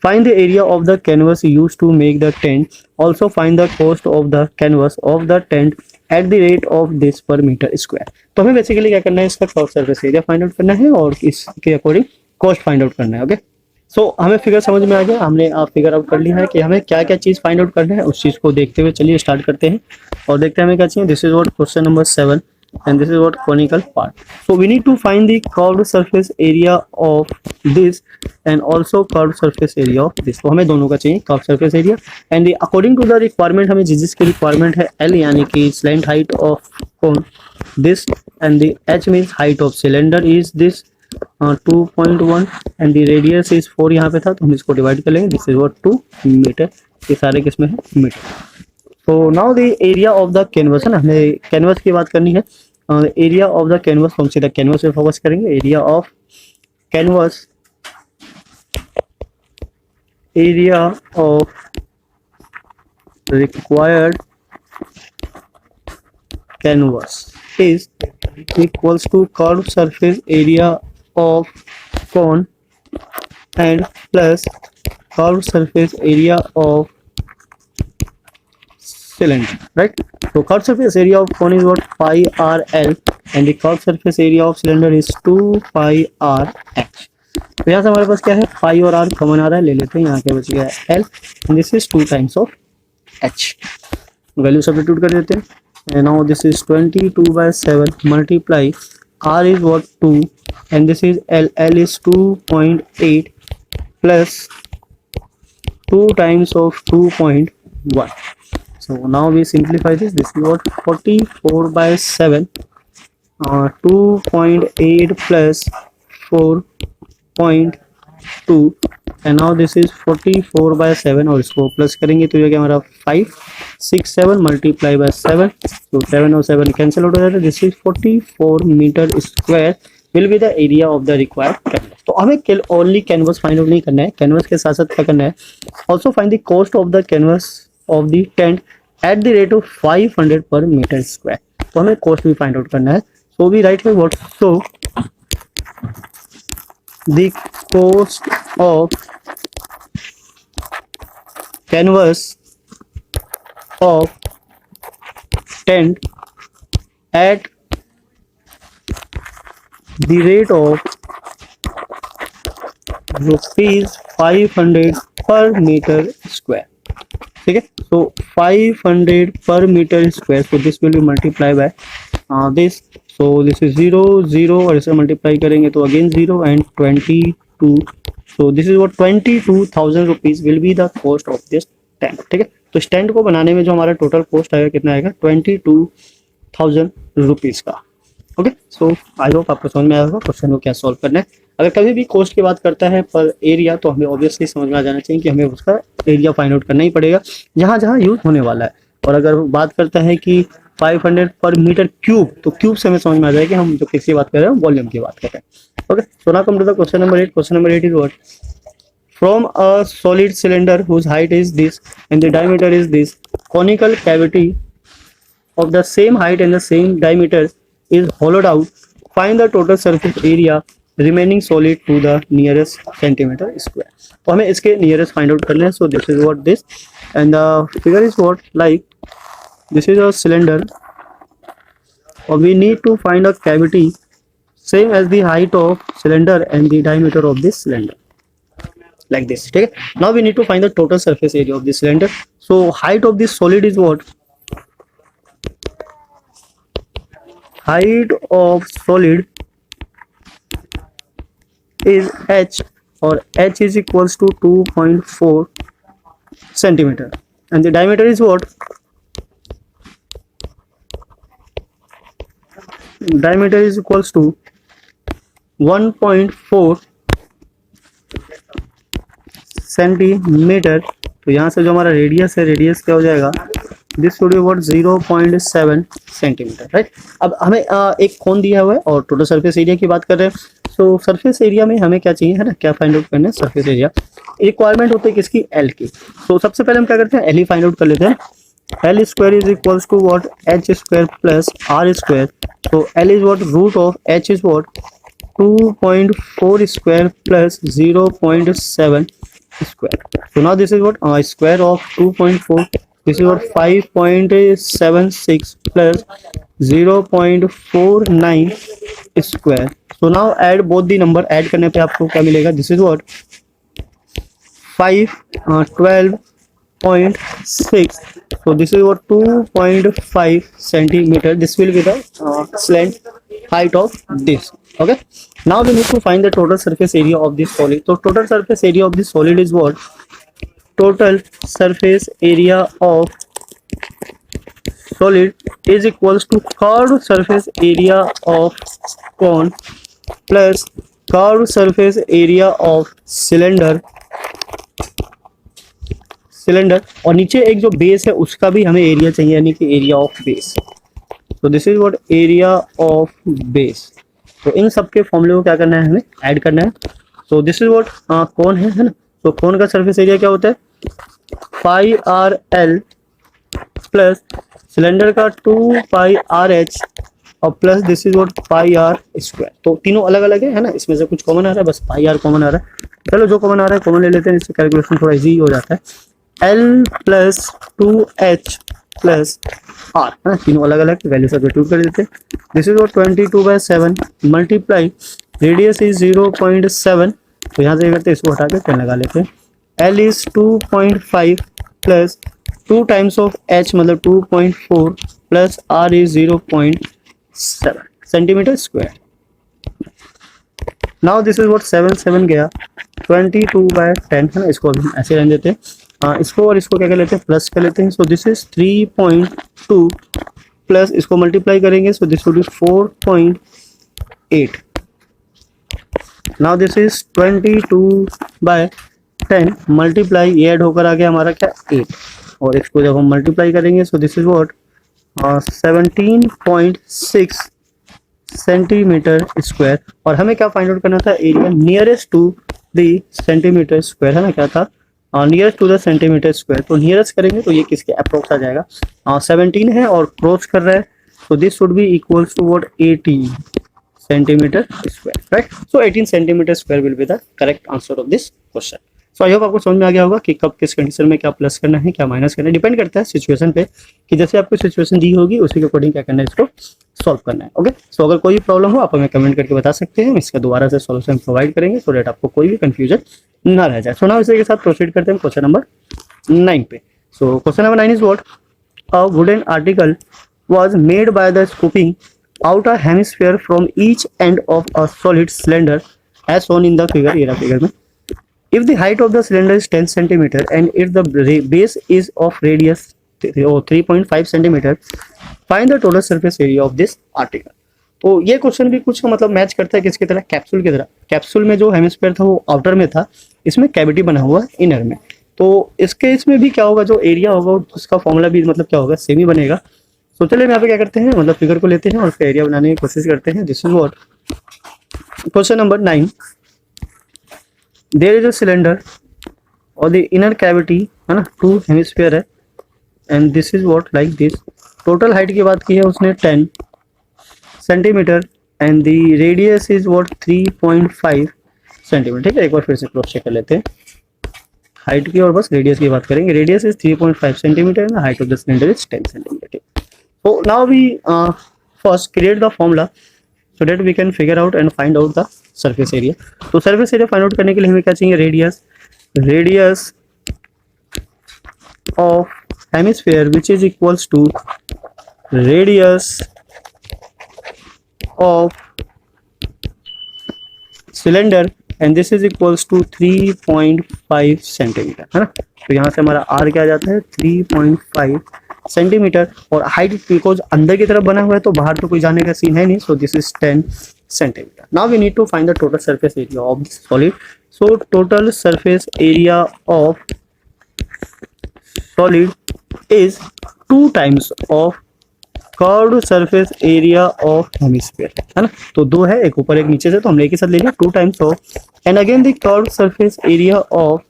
Find the area of the canvas used to make the tent. Also find the cost of the canvas of the tent at the rate of this per meter square. तो हमें basically क्या करना है, इसका cross surface area find out करना है और इसके अकॉर्डिंग कॉस्ट फाइंड आउट करना है। ओके, सो हमें फिगर समझ में आ गया, हमने आप फिगर आउट कर लिया है कि हमें क्या क्या चीज़ फाइंड आउट करना है। उस चीज़ को देखते हुए चलिए स्टार्ट करते हैं और देखते हैं हमें क्या चाहिए। This is what question number 7 and this is what conical part. So we need to find the curved surface area of this and also curved surface area of this. तो हमें दोनों का चाहिए curved surface area and the according to the requirement हमें जिसकी requirement है L यानी कि slant height of cone this and the H means height of cylinder is this 2.1 and the radius is 4 यहाँ पे था तो हम इसको डिवाइड कर लेंगे, this is what 2 मीटर, ये सारे किसमें है मीटर। तो now the area of the canvas है ना, हमें कैनवस की बात करनी है। एरिया ऑफ द कैनवस, हम सीधा कैनवस पे फोकस करेंगे। Area of canvas, area of required canvas is equals to curve surface area of cone and plus curve surface area of cylinder, right? So curved surface area of cone is what pi r l and the curved surface area of cylinder is 2 pi r h। तो यहाँ से हमारे पास क्या है, पाई और r common आ रहा है, ले लेते हैं, यहाँ क्या बच गया है l and this is 2 times of h, value substitute कर देते हैं and now this is 22/7 multiply r is what 2 and this is l is 2.8 plus 2 times of 2.1। So now we simplify this. This is what 44/7, 2.8 plus 4.2 and now this is 44/7 और इसको plus करेंगे तो ये क्या हमारा 567 मल्टीप्लाई बाय 7, तो 7 और 7 cancel out हो जाता है। This is 44 metre square will be the area of the required canvas. तो हमें ओनली कैनवस फाइंड आउट नहीं करना है, कैनवस के साथ साथ क्या करना है, also find the cost of the canvas of the tent at the rate of 500 पर मीटर स्क्वायर। तो हमें कॉस्ट भी फाइंड आउट करना है। सो वी राइट है what, so the cost of canvas of tent at the rate of ₹500 पर metre square. ठीक है, so 500 per meter square, so this will be multiplied by this, so this is 0 0 और इसे multiply करेंगे तो again 0 and 22, so this is what 22,000 rupees will be the cost of this tent। ठीक है, तो stand को बनाने में जो हमारा टोटल कॉस्ट आएगा कितना आएगा, 22,000 रुपीज़ का। ओके, सो आई होप आपको समझ में आया होगा क्वेश्चन को क्या सॉल्व करना है। अगर कभी भी कॉस्ट की बात करता है पर एरिया तो हमें ऑब्वियसली समझ में आ जाना चाहिए कि हमें उसका एरिया फाइंड आउट करना ही पड़ेगा जहाँ जहाँ यूज होने वाला है। और अगर बात करता है कि 500 पर मीटर क्यूब, तो क्यूब से हमें समझ में आ जाएगा कि हम जो किसकी बात कर रहे हैं, वॉल्यूम की बात कर रहे हैं। Okay, so now come to the question number 8। Question number 8 is what, from a solid cylinder whose height is this and the diameter is this, conical cavity of the same height and the same diameter is hollowed out, find the total surface area remaining solid to the nearest centimeter square। तो हमें इसके nearest find out करना है। So this is what this and the figure is what, like this is a cylinder और we need to find a cavity same as the height of cylinder and the diameter of this cylinder, like this। ठीक है, now we need to find the total surface area of this cylinder। so height of this solid is what, height of solid is h or h is equals to 2.4 centimeter and the diameter is what, diameter is equals to 1.4 centimetre. तो यहाँ से जो हमारा radius है, radius क्या हो जाएगा, this would be what 0.7 centimetre, right. अब हमें एक कोण दिया हुआ है और टोटल सरफेस एरिया की बात कर रहे हैं। सो सरफेस एरिया में हमें क्या चाहिए, है ना, क्या फाइंड आउट करना है, सरफेस एरिया। रिक्वायरमेंट होती है किसकी, एल की। तो सबसे पहले हम क्या करते हैं, एल ही फाइंड आउट कर लेते हैं। L square is equals to what, H square plus are square. तो L is what, root of H is what 2.4 square plus 0.7 square. So now this is what square of 2.4. This is what 5.76 plus 0.49 square. So now add both the number. Add करने पे आपको क्या मिलेगा? This is what 12.6. So this is what 2.5 centimeter. This will be the slant height of this. Okay, now we need to find the total surface area of this solid. So total surface area of this solid is what, total surface area of solid is equals to curved surface area of cone plus curved surface area of cylinder और नीचे एक जो base है उसका भी हमें area चाहिए, यानी कि एरिया ऑफ बेस। तो this is what area of base. तो इन सब के फॉर्मूले को क्या करना है, हमें ऐड करना है। तो दिस इज व्हाट कोन है ना। तो कोन का सरफेस एरिया क्या होता है, pi are l plus cylinder का 2 पाई आर एच और plus this is what pi are square. तो तीनों अलग अलग है ना, इसमें से कुछ कॉमन आ रहा है, बस पाई आर कॉमन आ रहा है। चलो जो कॉमन आ रहा है कॉमन ले लेते हैं, इससे कैलकुलेशन थोड़ा इजी हो जाता है। L plus 2h plus are, है ना, तीनों अलग अलग वैल्यू सब्स्टिट्यूट कर देते हैं। This is what 22/7 multiply radius is 0.7। तो यहाँ से करते हैं, इसको हटा के 10 लगा लेते हैं। L is 2.5 plus 2 times of h मतलब 2.4 plus r is 0.7 centimetre square. Now this is what 7 गया 22/10, है ना, इसको ऐसे रहने देते हैं। इसको और इसको क्या कर लेते हैं, प्लस कर लेते हैं। सो दिस इज 3.2 प्लस इसको मल्टीप्लाई करेंगे, so this would B 4.8। Now this is 22/10 multiply, ये ऐड होकर आ गया हमारा क्या 8, और इसको जब हम मल्टीप्लाई करेंगे so this is what 17.6 centimetre square. और हमें क्या फाइंड आउट करना था, area nearest to the centimetre square, है ना, क्या था, nearest to the centimetre square. तो नियरेस्ट करेंगे तो ये किसके अप्रोक्स आ जाएगा, 17 है और क्रॉस कर रहा है, तो this would be equals to what 18 centimetre square, right. So 18 centimetre square will be the correct answer of this question. So I hope आपको समझ में आ गया होगा कि कब किस कंडीशन में क्या प्लस करना है, क्या माइनस करना है। डिपेंड करता है सिचुएशन पे, कि जैसे आपको सिचुएशन दी होगी उसी के अकॉर्डिंग क्या करना है, इसको सॉल्व करना है। ओके, सो अगर कोई प्रॉब्लम हो आप हमें कमेंट करके बता सकते हैं, हम इसका दोबारा से सॉल्यूशन प्रोवाइड करेंगे, सो डेट आपको कोई भी कंफ्यूजन ना रह जाए। सो नाउ इसी के साथ प्रोसीड करते हैं क्वेश्चन नंबर 9 पे। सो question number 9 is what, a wooden article was made by the scooping out a hemisphere from each end of a solid cylinder as shown in the figure। ये रहा figure में, if the height of the cylinder is 10 centimeter and if the base is of radius 3.5 centimeter, find the total surface area of this article। तो ये question भी कुछ मतलब match करता है किसकी तरह, कैप्सूल की तरह। कैप्सूल में जो हेमिस्फीयर था वो आउटर में था, इसमें कैविटी बना हुआ है इनर में। तो इसके इसमें भी क्या होगा, जो एरिया होगा उसका फॉर्मूला भी मतलब क्या होगा, सेम ही बनेगा। तो चलिए यहाँ पे क्या करते हैं, मतलब फिगर को लेते हैं और उसका एरिया बनाने की कोशिश करते हैं। This is what question number 9, there is a cylinder और द इनर कैविटी, है ना, 2 हेमिस्फीयर है and this is what like this. Total height की बात की है उसने 10 centimetre and the radius is what 3.5 centimetre. ठीक है, एक बार फिर से क्रॉस चेक कर लेते हैं हाइट की और बस रेडियस की बात करेंगे। Radius is 3.5 centimetre and height of the cylinder is 10 centimetre. So now we first create the formula so that we can figure out and find out the surface area। तो surface area find out करने के लिए हमें क्या चाहिए, radius of hemisphere which is equals to radius of cylinder and this is equals to 3.5 centimetre, है ना। तो यहाँ से हमारा r क्या आ जाता है 3.5 सेंटीमीटर और हाइट बिकॉज अंदर की तरफ बना हुआ है तो बाहर तो कोई जाने का सीन है नहीं। सो this is 10 centimeter. Now we need to find the total surface area of this solid. So total surface area of solid is 2 times of curved surface area of hemisphere, है ना। तो दो है, एक ऊपर एक नीचे से, तो हमने एक ही साथ ले लिया 2 times of and again the curved surface area of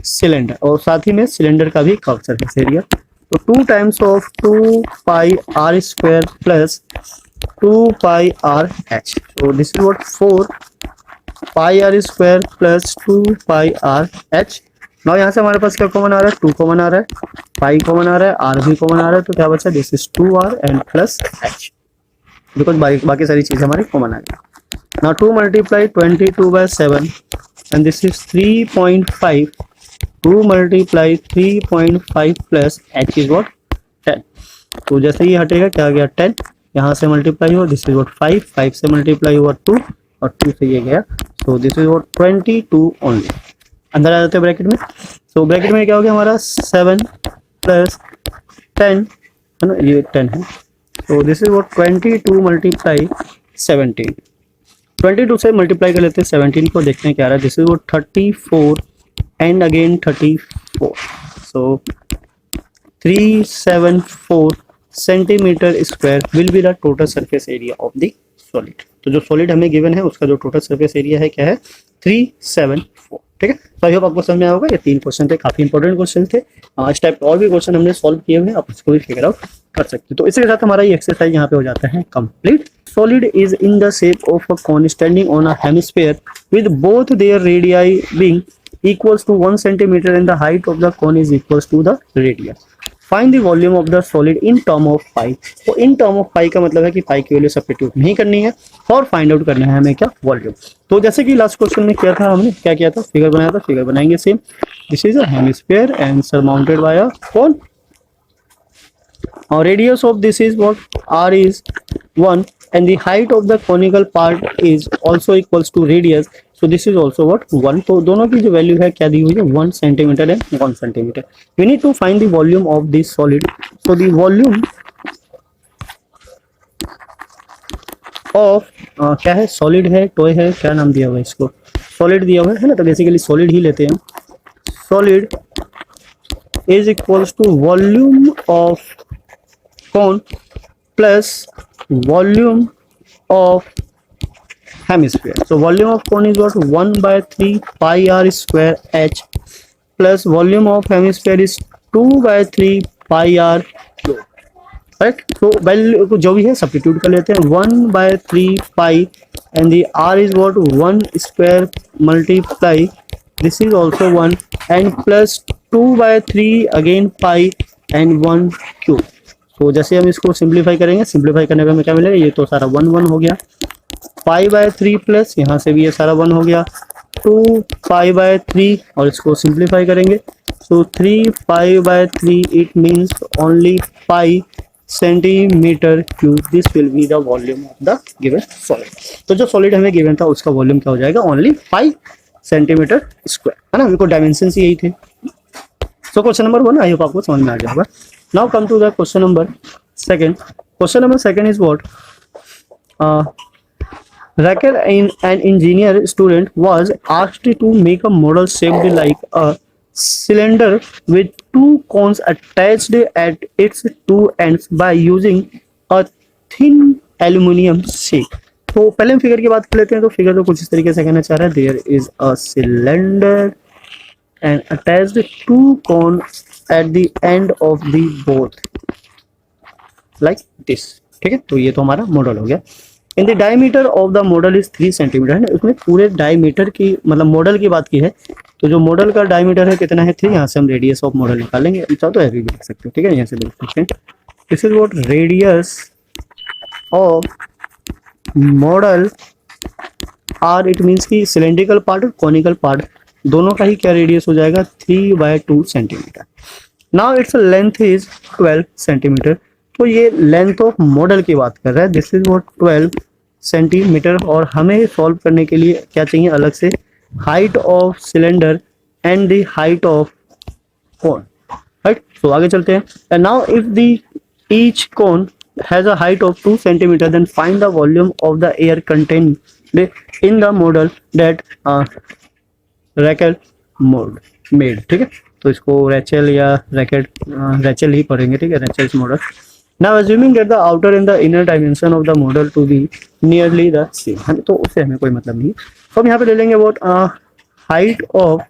cylinder, और साथ ही में सिलेंडर का भी कर्व्ड सरफेस एरिया। तो 2 times of 2 pi are square plus 2 pi are H, तो this is what 4 pi are square plus 2 pi are H. Now यहाँ से हमारे पास क्या कॉमन आ रहा है, 2 कॉमन आ रहा है, पाई कॉमन आ रहा है, आर भी कॉमन आ रहा है, तो क्या बचा, this is 2r and plus H, because बाकी सारी चीजें हमारी कॉमन आ गई। Now 2 multiply 22/7 and this is 3.5, 2 multiply 3.5 plus H is what 10। तो जैसे ही हटेगा क्या आ गया 10, यहाँ से मल्टीप्लाई हुआ, दिस इज व्हाट 5, 5 से मल्टीप्लाई हुआ 2 और 2 से ये गया, तो दिस इज व्हाट 22 ओनली। अंदर आ जाते हैं ब्रैकेट में, तो ब्रैकेट में क्या हो गया हमारा 7 प्लस 10, है ना, ये 10 है, तो दिस इज व्हाट 22 मल्टीप्लाई 17, 22 से मल्टीप्लाई कर लेते हैं 17 को, देखते हैं क्या आ रहा है, this is what 34 and again 34, so 374 centimetre square will be the total surface area of the solid. तो जो सॉलिड हमें गिवन है उसका जो टोटल सरफेस एरिया है क्या है 374, ठीक है। तो आई होप आपको समझ में आया होगा, ये 3 क्वेश्चन थे, काफी इंपॉर्टेंट क्वेश्चन थे। इस टाइप और भी क्वेश्चन हमने सॉल्व किए हुए हैं, आप इसको भी फिगर आउट कर सकते हैं। तो इसके साथ हमारा ये एक्सरसाइज यहाँ पे हो जाता है complete. Solid is in the shape of a cone standing on a hemisphere with both their radii being equals to 1 centimeter and the height of the cone is equals to the radius. Find the volume of the solid in term of pi. तो in term of pi का मतलब है कि pi की value substitute नहीं करनी है और फाइंड आउट करना है हमें क्या, वॉल्यूम। तो जैसे कि लास्ट क्वेश्चन में किया था, हमने क्या किया था, फिगर बनाया था, फिगर बनाएंगे same. This is a hemisphere and surmounted by a cone, और radius of this is what r is 1 and the height of the conical part is also equals to radius, so this is also what 1। तो दोनों की जो value है क्या दी हुई है 1 centimetre and 1 centimetre. we need to find the volume of this solid, so the volume of क्या है, सॉलिड है, टॉय है, क्या नाम दिया हुआ है इसको, सॉलिड दिया हुआ है ना, तो बेसिकली सॉलिड ही लेते हैं। Solid is equals to volume of cone plus volume of hemisphere. So volume of cone is what 1/3 pi r square h plus volume of hemisphere is 2/3 pi r cube, right? So value को जो भी है substitute कर लेते हैं, 1/3 pi and the r is what 1 square multiply this is also 1 and plus 2/3 again pi and 1 cube। तो जैसे हम इसको सिंप्लीफाई करेंगे, सिंप्लीफाई करने पे हमें क्या मिलेगा, ये तो सारा 1 1 हो गया, पाई/3 प्लस यहाँ से भी ये सारा 1 हो गया, 2 पाई/3 और इसको सिंप्लीफाई करेंगे, सो 3 पाई/3 it means only pi centimetre cube. This will be the volume of the given solid. तो जो सॉलिड हमें गिवन था उसका वॉल्यूम क्या हो जाएगा, ओनली पाई सेंटीमीटर स्क्वायर, है ना, बिल्कुल डायमेंशन यही थे। सो क्वेश्चन नंबर 1 आई होप आपको समझ में आ गया होगा। Now come to the question number 2. Question number 2 is what? Raquel, an engineer student, was asked to make a model shaped like a cylinder with 2 cones attached at its 2 ends by using a thin aluminum sheet. तो पहले हम figure की बात कर लेते हैं। तो figure तो कुछ इस तरीके से कहना चाह रहा है, there is a cylinder and attached 2 cones at the end of the both like this, ठीक है। तो ये तो हमारा मॉडल हो गया। In the diameter of the model is 3 centimetre, है ना, उसमें पूरे डायमीटर की मतलब मॉडल की बात की है, तो जो मॉडल का डायमीटर है कितना है 3, यहाँ से हम रेडियस ऑफ मॉडल निकालेंगे, चाहो तो ऐसे भी लिख सकते हो, ठीक है, यहाँ से लिख सकते हैं। This is what radius of model r, it means की सिलेंड्रिकल पार्ट और कॉनिकल पार्ट दोनों का ही क्या रेडियस हो जाएगा 3/2 centimetre. Now its length is 12 centimetre. तो ये लेंथ ऑफ मॉडल की बात कर रहा है, दिस इज व्हाट 12 सेंटीमीटर। और हमें सॉल्व करने के लिए क्या चाहिए अलग से, height of cylinder and the height of cone, right. तो आगे चलते हैं। And now if the each cone has a height of 2 centimeter, then find the volume of the air contained in the model that racket mode made. ठीक है, तो इसको Rachel या racket Rachel ही पढ़ेंगे। ठीक है, Rachel's model. Now assuming that the outer and the inner dimension of the model to be nearly the same, तो उससे हमें कोई मतलब नहीं। तो हम यहाँ पे ले लेंगे what height of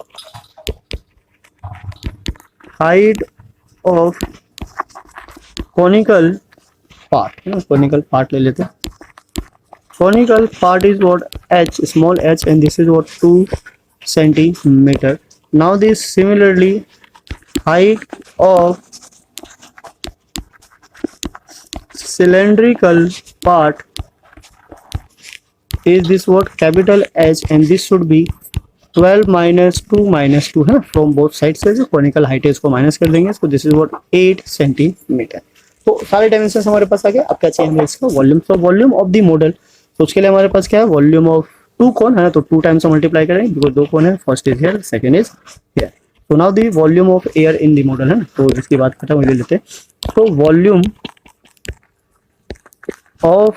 conical part, conical part ले लेते हैं। conical part is what h, small h, and this is what 2 centimeter. Now this similarly height of cylindrical part is this what capital H, and this should be 12 minus 2 है from both side से। जो conical height है इसको minus कर देंगे, इसको this is what 8 centimetre. तो सारे डायमेंशन हमारे पास आ गए। अब क्या चाहिए हमें इसका वॉल्यूम। तो वॉल्यूम ऑफ द मॉडल, तो उसके लिए हमारे पास क्या है, वॉल्यूम ऑफ 2 कोन है ना, तो 2 टाइम्स मल्टीप्लाई करेंगे बिकॉज 2 कोन है, first is here second is here. तो now the volume of air in the model है ना, तो इसकी बात खत्म हो लेते हैं। तो volume of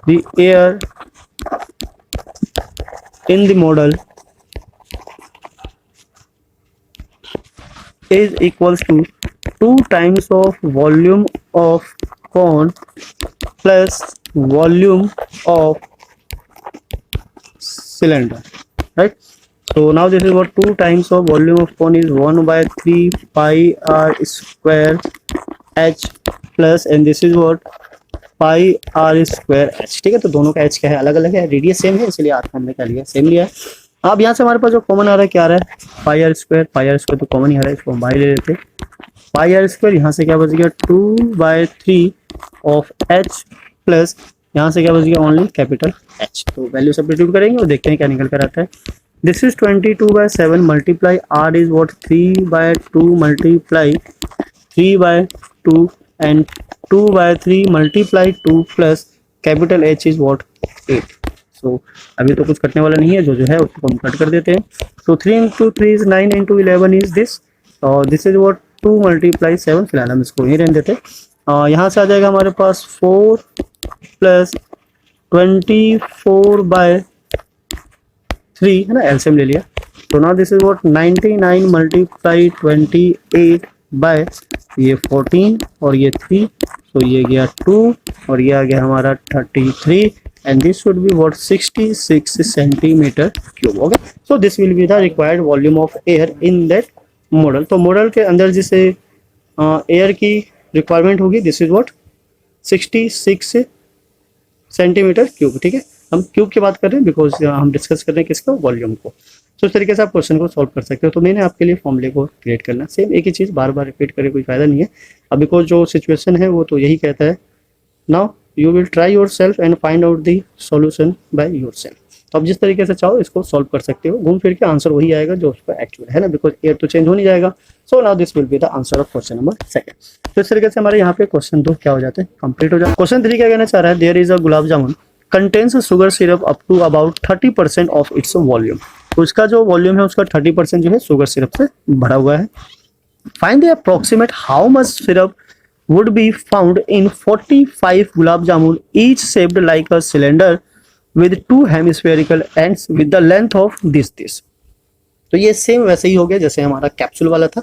the air in the model is equals to 2 times of volume of cone plus volume of cylinder, right? So now this is what 2 times of volume of cone is 1 by 3 pi r square h plus, and this is what pi are square h. ठीक है, तो दोनों का H क्या है, अलग अलग है, रेडियस सेम है, इसलिए आर हमने क्या लिया, सेम लिया है। अब यहाँ से हमारे पास जो कॉमन आ रहा है क्या आ रहा है, पाई आर स्क्वायर तो कॉमन ही आ रहा है, इसको हम बाई ले लेते हैं। पाई आर स्क्वायर यहाँ से क्या बच गया 2/3 ऑफ एच प्लस यहाँ से क्या बच गया ओनली कैपिटल एच। तो वैल्यू सब्स्टिट्यूट करेंगे और देखते हैं क्या निकल कर आता है। This is 22/7 multiply r is what 3/2 multiply 3/2 and 2/3 multiply 2 plus capital H is what 8। so अभी तो कुछ कटने वाला नहीं है, जो है उसको हम कट कर देते हैं। so 3 into 3 is 9 into 11 is this, और this is what 2 multiply 7, फिलहाल हम इसको यहीं रहने देते। यहाँ से आ जाएगा हमारे पास 4 plus 24/3 है ना, एलसीएम ले लिया। तो now this is what 99 multiply 28 bye ये 14 और ये 3, तो ये गया 2 और ये आ गया हमारा 33, and this should be what 66 centimetre cube. Okay, so this will be the required volume of air in that model. तो मॉडल के अंदर जिसे एयर की रिक्वायरमेंट होगी, this is what 66 centimetre cube. ठीक है, हम क्यूब की बात कर रहे हैं बिकॉज हम डिस्कस कर रहे हैं किसका, वॉल्यूम को। तो इस तरीके से आप क्वेश्चन को सॉल्व कर सकते हो। तो मैंने आपके लिए फॉर्मूले को क्रिएट करना, सेम एक ही चीज़ बार बार रिपीट करे कोई फायदा नहीं है। अब बिकॉज जो सिचुएशन है वो तो यही कहता है, now you will try your self and find out the solution by your self. तो आप जिस तरीके से चाहो इसको सॉल्व कर सकते हो, घूम फिर के आंसर वही आएगा जो उसका एक्चुअल है ना, बिकॉज एयर तो चेंज हो नहीं जाएगा। सो now this will be the answer of question number 2। तो इस तरीके से हमारे यहाँ पे क्वेश्चन 2 क्या हो जाते हैं, कंप्लीट हो जाता है। क्वेश्चन 3 क्या कहना चाह रहा है, there is a gulab jamun contains sugar syrup up to about 30% of its volume. तो इसका जो वॉल्यूम है उसका 30% जो है शुगर सिरप से भरा हुआ है। Find the approximate how much syrup would be found in 45 gulab jamun, each shaped like a cylinder with 2 hemispherical ends with the length of this। तो ये सेम वैसे ही हो गया जैसे हमारा कैप्सूल वाला था।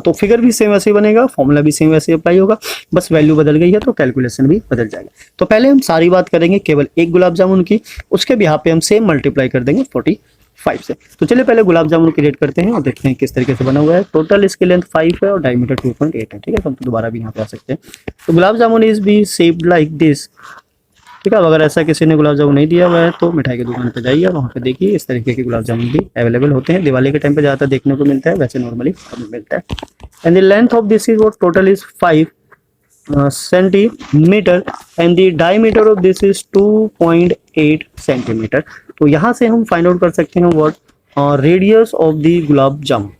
तो फिगर भी सेम वैसे ही बनेगा, फॉर्मूला भी सेम वैसे अप्लाई होगा, बस वैल्यू बदल गई है तो कैलकुलेशन भी बदल जाएगा। तो पहले हम सारी बात करेंगे केवल एक गुलाब जामुन की, उसके बिहाफ पे हम सेम मल्टीप्लाई कर देंगे 45 से। तो चलिए पहले गुलाब जामुन की रेट करते हैं और देखते हैं किस तरीके से बना हुआ है। टोटल इसकी लेंथ 5 है और डायमीटर 2.8 है। ठीक है, तो हम तो दोबारा भी यहाँ पे आ सकते हैं। तो gulab jamun is be shaped like this. ठीक है, अगर ऐसा किसी ने गुलाब जामुन नहीं दिया हुआ है तो मिठाई की दुकान पे जाइए, वहाँ पे देखिए इस तरीके के गुलाब जामुन भी अवेलेबल होते हैं। दिवाली के टाइम पे ज़्यादातर देखने को मिलता है, वैसे नॉर्मली कम मिलता है। And the length of this is what total is 5 centimetre and the diameter of this is 2.8 centimetre. तो यहाँ से हम फाइंड आउट कर सकते हैं what radius of the gulab jamun.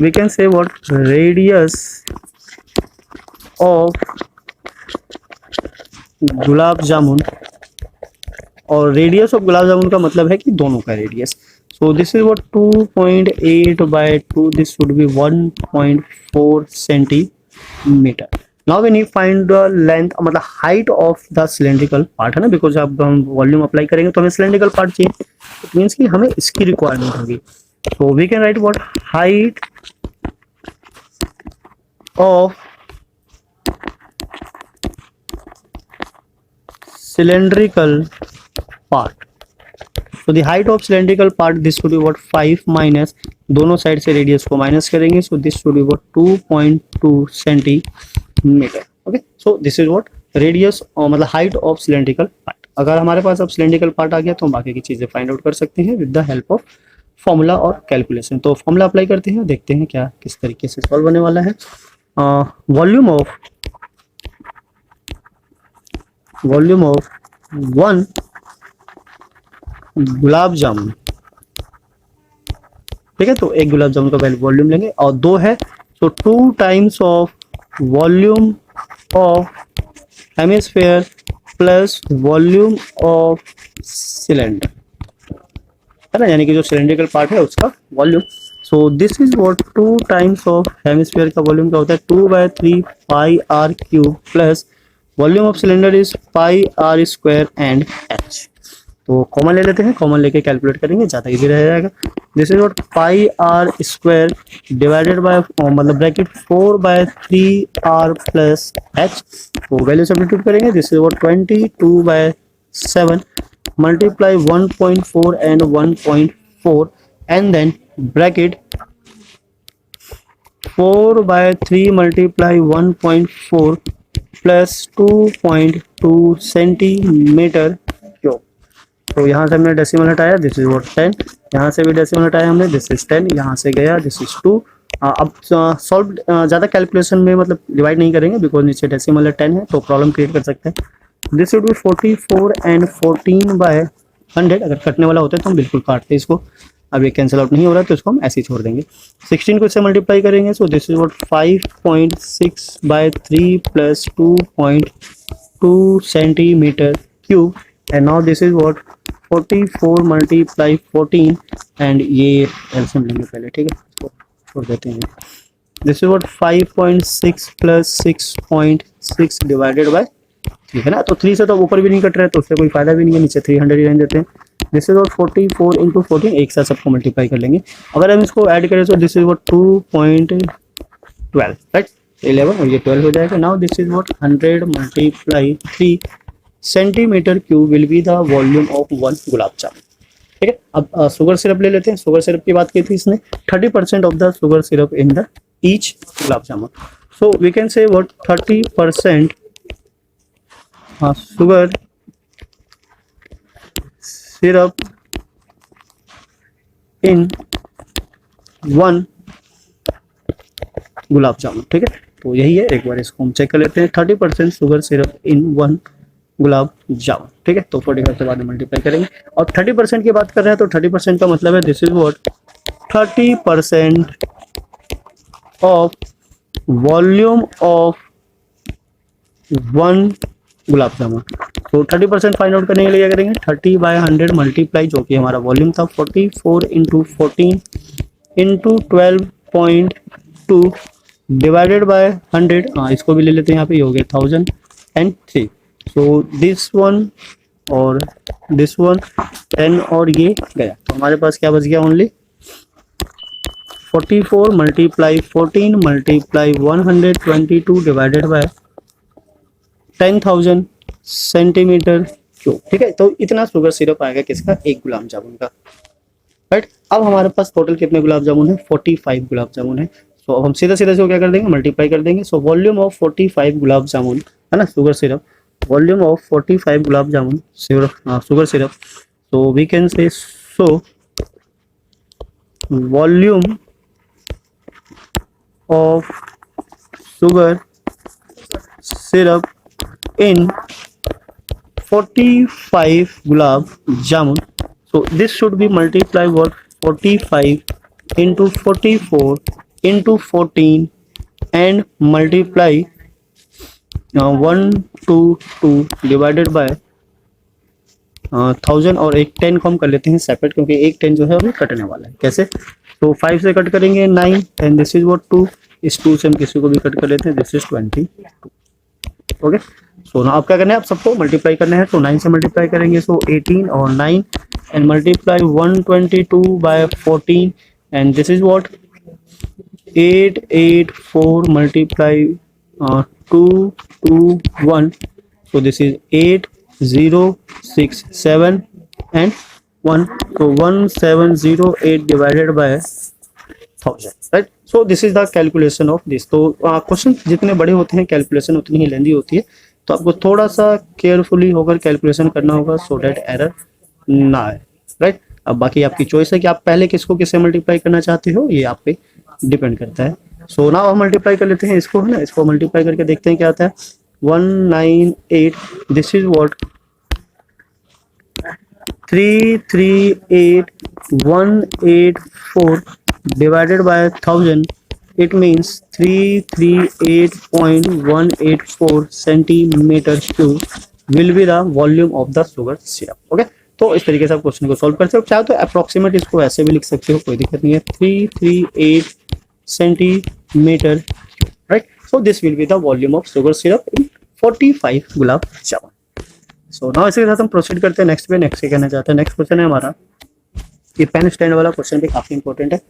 We can say what radius of gulab jamun, और रेडियस ऑफ गुलाब जामुन का मतलब है कि दोनों का radius. So this is what 2.8 by 2. This should be 1.4 centimeter. Now we need find the length, मतलब height of the cylindrical part है ना, because अब हम वॉल्यूम अप्लाई करेंगे तो हमें cylindrical part चाहिए, it means कि हमें इसकी रिक्वायरमेंट होगी. So we can write what height of cylindrical part. So the height of cylindrical part, this should be what 5 minus, दोनों साइड से रेडियस को माइनस करेंगे, so this should be what 2.2 centimetre. Okay, so this is what radius और मतलब height of cylindrical part. अगर हमारे पास अब cylindrical part आ गया तो हम बाकी की चीजें फाइंड आउट कर सकते हैं with the help of formula और कैलकुलेशन. तो फॉर्मूला अप्लाई करते हैं, देखते हैं क्या किस तरीके से सॉल्व होने वाला है. वॉल्यूम ऑफ 1 गुलाब जामुन, ठीक है, तो एक गुलाब जामुन का वैल्यू वॉल्यूम लेंगे और 2 है, तो 2 times of volume of hemisphere plus volume of cylinder, है ना, यानी कि जो सिलेंड्रिकल पार्ट है उसका volume. So this is what 2 times of hemisphere का वॉल्यूम क्या होता है 2/3 pi are cube plus volume of cylinder is pi are square and H. तो कॉमन ले लेते हैं, कॉमन लेके कैलकुलेट करेंगे, ज़्यादा इजी रह जाएगा. This is what pi are square divided by मतलब ब्रैकेट 4/3 आर प्लस एच. तो वैल्यू सब्स्टिट्यूट करेंगे. This is what 22/7 multiply 1.4 and 1.4 and then bracket 4/3 multiply 1.4 plus 2.2 centimetre cube. तो यहाँ से हमने डेसिमल हटाया, दिस इज व्हाट 10. यहाँ से भी डेसिमल हटाया हमने, दिस इज 10. यहाँ से गया, दिस इज 2. अब सॉल्व ज़्यादा कैलकुलेशन में मतलब डिवाइड नहीं करेंगे बिकॉज नीचे डेसिमल है 10 है, तो प्रॉब्लम क्रिएट कर सकते हैं. This would B 44 and 14/100. अगर कटने वाला होता है तो हम बिल्कुल काटते इसको. अब ये कैंसिल आउट नहीं हो रहा तो इसको हम ऐसे ही छोड़ देंगे. 16 को इससे मल्टीप्लाई करेंगे, so this is what 5.6/3 plus 2.2 centimetre cube. And now this is what 44 multiply 14 and ये एलसीएम लेंगे पहले, ठीक है, इसको छोड़ देते हैं. This is what 5.6 plus 6.6 divided by 3, है ना. तो 3 से तो ऊपर भी नहीं कट रहा है तो उससे कोई फायदा भी नहीं है, नीचे 300 ही रहने देते हैं. दिस इज व्हाट 44 इंटू 14, एक साथ सबको मल्टीप्लाई कर लेंगे. अगर हम इसको ऐड करें तो दिस इज व्हाट 2.12, राइट, 11 और ये 12 हो जाएगा. Now this is what 100 multiply 3 centimetre cube will be the volume of 1 gulab jamun. ठीक है, अब शुगर सिरप ले लेते हैं. शुगर सिरप की बात की थी इसने, 30% of the sugar syrup in the each gulab jamun. So we can say what 30% sugar syrup in 1 gulab jamun. ठीक है, तो यही है, एक बार इसको हम चेक कर लेते हैं. 30% शुगर सिरप इन 1 गुलाब जामुन. ठीक है, तो 45 के बाद में मल्टीप्लाई करेंगे. और 30% की बात कर रहे हैं तो 30% का मतलब है this is what 30% of volume of 1 gulab जामुन. तो 30% फाइंड आउट करने के लिए क्या करेंगे 30/100 मल्टीप्लाई, जो कि हमारा वॉल्यूम था 44 इंटू 14 इंटू 12.2 डिवाइडेड बाय 100. इसको भी ले लेते हैं यहाँ पे, ये हो गया 1003. सो दिस वन और दिस वन 10 और ये गया, तो हमारे पास क्या बच गया only 44 multiply 14 multiply 122 divided by 10,000 centimetre cube. ठीक है, तो इतना शुगर सिरप आएगा किसका, एक गुलाब जामुन का. राइट, अब हमारे पास टोटल कितने गुलाब जामुन है 45 गुलाब जामुन है. सो अब हम सीधा सीधा से क्या कर देंगे मल्टीप्लाई कर देंगे. सो वॉल्यूम ऑफ 45 गुलाब जामुन, है ना, sugar syrup, volume of 45 gulab jamun sugar syrup. So we can say so volume of sugar syrup in 45 gulab jamun. So this should be multiply what 45 into 44 into 14 and multiply 122 divided by 1000 और एक 10 को हम कर लेते हैं separate, क्योंकि एक 10 जो है अभी कटने वाला है। कैसे? तो 5 से कट करेंगे 9 एंड दिस इज व्हाट 2, इस 2 से हम किसी को भी कट कर लेते हैं, दिस इज 22। ओके, सो ना आप क्या करना है, आप सबको मल्टीप्लाई करना है। तो 9 से मल्टीप्लाई करेंगे, सो 18 और 9 and multiply 122 by 14 and this is what 884 multiply 221, so this is 8067 and 1, so 1708 divided by 1000, right? So this is the calculation of this. तो क्वेश्चन जितने बड़े होते हैं कैलकुलेशन उतनी ही लेंदी होती है, तो आपको थोड़ा सा केयरफुली होकर कैलकुलेशन करना होगा सो डेट एरर ना आए, राइट? अब बाकी आपकी चॉइस है कि आप पहले किसको किससे मल्टीप्लाई करना चाहते हो, ये आप पे डिपेंड करता है। सो नाउ हम मल्टीप्लाई कर लेते हैं इसको, है ना, इसको मल्टीप्लाई करके देखते हैं क्या आता है। 198, this is what 338184 divided by 1000, it means 338.184 centimeter cube will be the volume of the sugar syrup. Okay, तो इस तरीके से आप क्वेश्चन को सॉल्व करते हो। चाहे तो अप्रोक्सीमेट इसको ऐसे भी लिख सकते हो, कोई दिक्कत नहीं है, 338 centimetre, right? So this will be the volume of sugar syrup in 45 gulab jamun. So now इसके साथ हम प्रोसीड करते हैं नेक्स्ट पे। नेक्स्ट कहना चाहते हैं, नेक्स्ट क्वेश्चन है हमारा, ये पेन स्टैंड वाला क्वेश्चन भी काफी इंपॉर्टेंट है,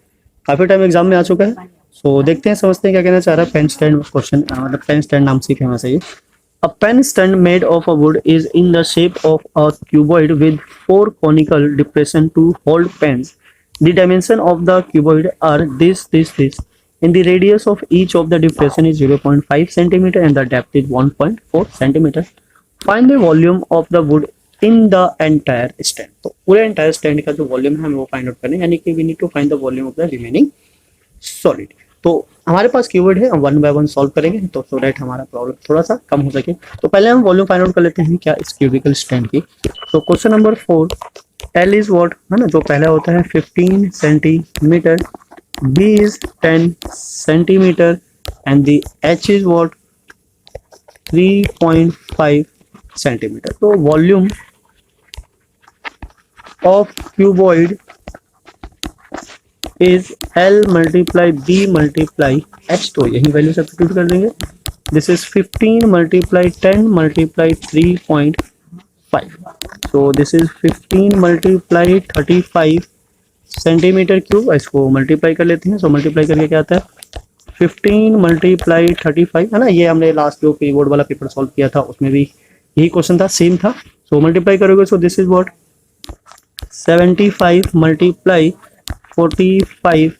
काफी टाइम एग्जाम में आ चुका है। सो देखते हैं, समझते हैं क्या कहना चाह रहा है। पेन स्टैंड क्वेश्चन, मतलब पेन स्टैंड नाम से फेमस है ये। A pen stand made of a wood is in the shape of a cuboid with 4 conical depression to hold pens. The dimension of the cuboid are this, and the radius of each of the depression is 0.5 centimeter and the depth is 1.4 centimeter. Find the volume of the wood in the entire stand. तो पूरे entire stand का जो volume है हमें वो find out करना है, यानी कि we need to find the volume of the remaining solid. तो हमारे पास कीवर्ड है, हम वन बाय वन सॉल्व करेंगे तो सो दैट हमारा प्रॉब्लम थोड़ा सा कम हो सके। तो पहले हम वॉल्यूम फाइंड आउट कर लेते हैं क्या इस क्यूबिकल स्टैंड की। तो question number 4, L is what, है ना, जो पहला होता है 15 centimetre, B is 10 centimetre and the H is what 3.5 centimetre. तो volume of cuboid is L multiply B multiply H, तो यही वैल्यू सब्स्टिट्यूट कर देंगे। This is 15 multiply 10 multiply 3.5, so this is 15 multiply 35 centimetre cube. इसको multiply कर लेते हैं। So multiply करके क्या आता है 15 multiply 35, है ना, ये हमने लास्ट जो कीबोर्ड वाला पेपर सॉल्व किया था उसमें भी यही क्वेश्चन था, सेम था। सो मल्टीप्लाई करोगे, सो this is what 75 multiply 45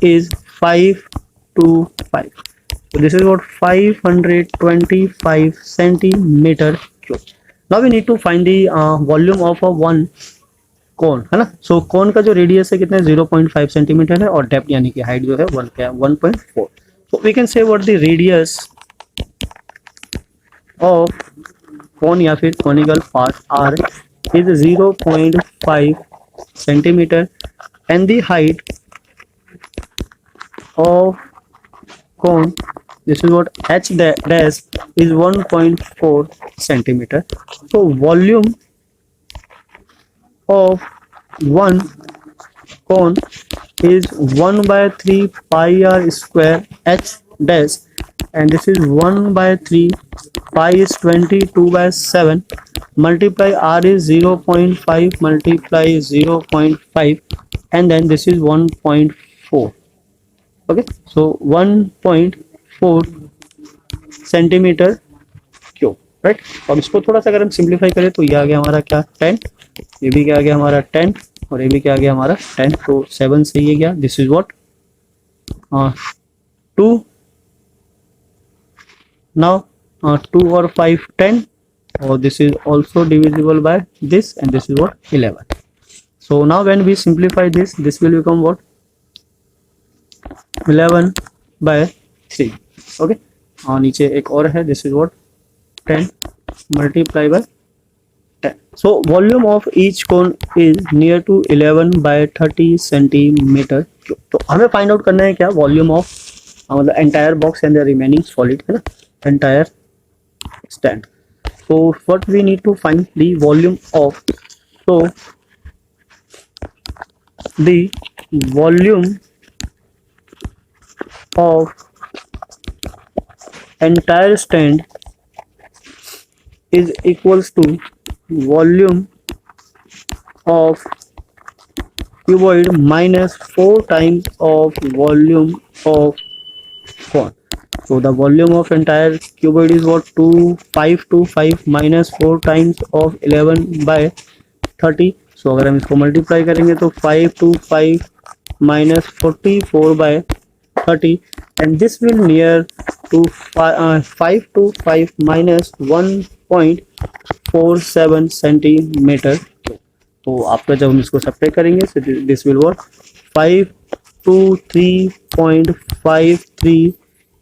is 525, so this is what 525 centimeter cube. Now we need to find the volume of a one cone, है ना। सो कोन का जो रेडियस है कितना 0.5 सेंटीमीटर है और डेप्थ यानी कि हाइट जो है 1 क्या 1.4। so we can say what the radius of cone या फिर conical part R is 0.5 centimeter and the height of cone, this is what H dash is 1.4 centimeter. So volume of one cone is 1 by 3 pi r square H dash, and this is 1 by 3 pi is 22 by 7 multiply r is 0.5 multiply 0.5 and then this is 1.4. okay, so 1.4 centimetre cube, right. अब इसको थोड़ा सा अगर हम simplify करें तो ये आ गया हमारा क्या 10, ये भी क्या आ गया हमारा 10 और ये भी क्या आ गया हमारा 10, तो 7 से ये गया, दिस इज व्हाट 2, नाउ 2 और 5 10 और this is also divisible by this and this is what 11. So now when we simplify this will become what 11 by 3. okay, और नीचे एक और है, this is what 10 multiply by 10. So volume of each cone is near to 11 by 30 centimeter cube. तो हमें find out करना है क्या वॉल्यूम ऑफ मतलब entire box and the remaining solid, है ना, entire stand. So what we need to find the volume of So the volume of entire stand is equals to volume of cuboid minus 4 times of volume of cone. So the volume of entire cuboid is what? 525 minus 4 times of 11 by 30. So अगर हम इसको multiply करेंगे तो 525 minus 44 by 30, and this will near to 525 minus 1.47 centimetre. तो आपका जब हम इसको सब्ट्रैक्ट करेंगे this will work 523.53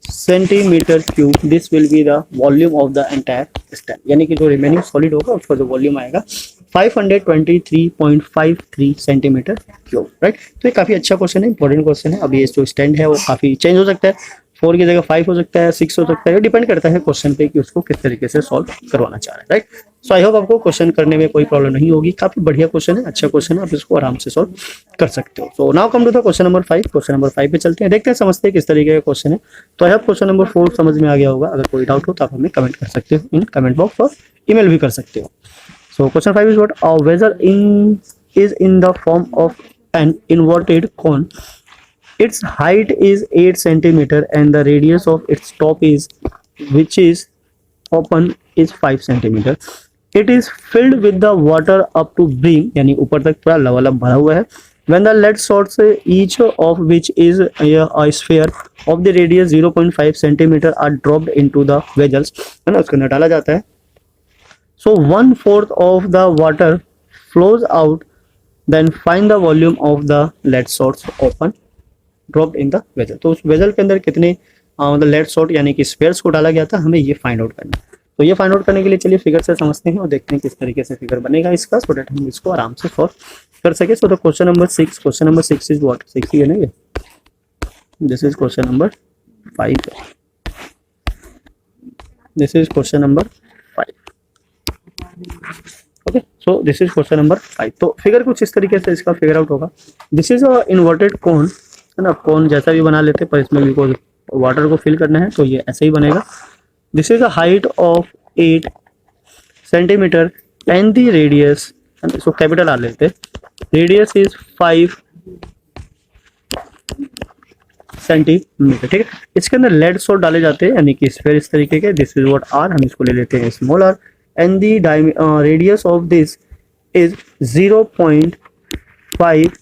centimetre cube. This will be the volume of the entire stand, यानी कि जो रिमेनिंग सॉलिड होगा उसका जो वॉल्यूम आएगा 523.53 सेंटीमीटर क्यूब, राइट। तो ये काफ़ी अच्छा क्वेश्चन है, इंपॉर्टेंट क्वेश्चन है। अभी ये जो स्टैंड है वो काफ़ी चेंज हो सकता है, 4 की जगह 5 हो सकता है, 6 हो सकता है, डिपेंड करता है क्वेश्चन पे कि उसको किस तरीके से सॉल्व करवाना चाह रहा है, राइट। सो आई होप आपको क्वेश्चन करने में कोई प्रॉब्लम नहीं होगी। काफ़ी बढ़िया क्वेश्चन है, अच्छा क्वेश्चन है, आप इसको आराम से सॉल्व कर सकते हो। So now come to the question number 5। Question number 5 पे चलते हैं, देखते हैं, समझते हैं किस तरीके का क्वेश्चन है। तो आई होप क्वेश्चन नंबर 4 समझ में आ गया होगा। अगर कोई डाउट हो तो आप हमें कमेंट कर सकते हो इन कमेंट बॉक्स और ईमेल भी कर सकते हो। So question 5 is what? A vessel is in the form of an inverted cone. Its height is 8 centimeter and the radius of its top is, which is open, is 5 centimeter. It is filled with the water up to brim, यानी ऊपर तक पूरा लबालब भरा हुआ है। When the lead sorts, each of which is a sphere of the radius 0.5 centimeter are dropped into the vessels, है ना, उसके अंदर डाला जाता है। So 1/4 of the water flows out, then find the volume of the lead sorts open dropped in the vessel। तो उस vessel के अंदर कितने मतलब लेड सॉल्ट यानी कि स्पेयर्स को डाला गया था, हमें ये फाइंड आउट करना है। तो ये फाइंड आउट करने के लिए चलिए फिगर से समझते हैं और देखते हैं किस तरीके से फिगर बनेगा इसका, सो दैट हम इसको आराम से सॉल्व कर सके। सो the question number 6 is what? 6 ही है ना ये, this is question number 5, this is question number 5। Okay, so this is question number 5। तो फिगर कुछ इस तरीके से इसका फिगर आउट होगा। दिस इज अ इन्वर्टेड कोन, है ना, कोन जैसा भी बना लेते हैं, पर इसमें भी कोई वाटर को फिल करना है तो ये ऐसे ही बनेगा। This is a height of 8 centimetre and the radius, इसको कैपिटल आर लेते हैं, रेडियस इज 5 सेंटीमीटर, ठीक है। इसके अंदर लेड सॉल्ट डाले जाते हैं, यानी कि स्फीयर इस तरीके के, दिस इज व्हाट आर, हम इसको ले लेते हैं small r, and the radius of this is 0.5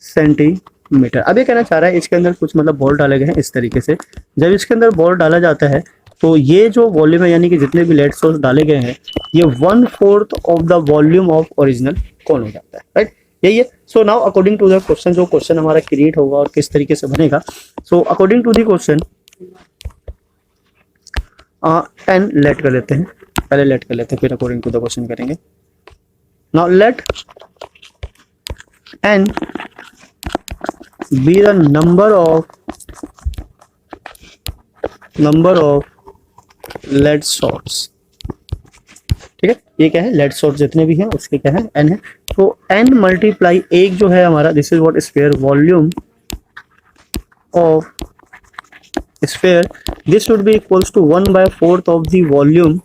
centimetre. अब ये कहना चाह रहा है इसके अंदर कुछ मतलब बॉल डाले गए हैं इस तरीके से। जब इसके अंदर बॉल डाला जाता है तो ये जो वॉल्यूम है, यानी कि जितने भी लेड सोर्स डाले गए हैं, ये 1/4 of the volume of original कौन हो जाता है, राइट। यही है। So now according to the question, जो क्वेश्चन हमारा क्रिएट होगा और किस तरीके से बनेगा, so according to the question n let कर लेते हैं, पहले लेट कर लेते हैं फिर अकॉर्डिंग टू द क्वेश्चन करेंगे। Now let n be the number of lead shots, ठीक है। ये क्या है? लेड सॉर्ट्स जितने भी हैं उसके क्या है? एन है। तो एन मल्टीप्लाई एक जो है हमारा, this is what sphere volume of sphere, this should be equals to 1/4 of the volume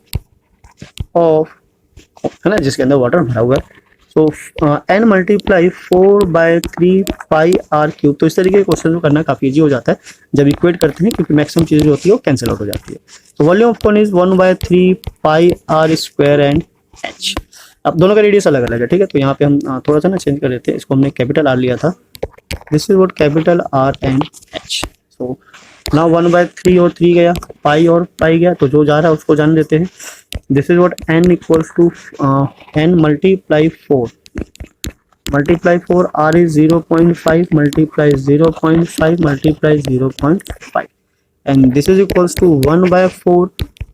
of, है ना, जिसके अंदर वाटर भरा हुआ है। So N multiply 4/3 pi are cube. तो इस तरीके के क्वेश्चन को करना काफी इजी हो जाता है जब इक्वेट करते हैं, क्योंकि मैक्सिमम चीजें जो होती है वो कैंसिल आउट हो जाती है। तो volume of cone is 1/3 pi are square and h. अब दोनों का रेडियस अलग अलग है, ठीक है। तो यहाँ पे हम थोड़ा सा ना चेंज कर देते हैं, इसको हमने कैपिटल आर लिया था, this is what capital R and H. So ना 1/3 और 3 गया, पाई और पाई गया, तो जो जा रहा है उसको जान देते हैं। This is what n equals to n multiply 4 r is 0.5 multiply 0.5 multiply 0.5 and this is equals to 1/4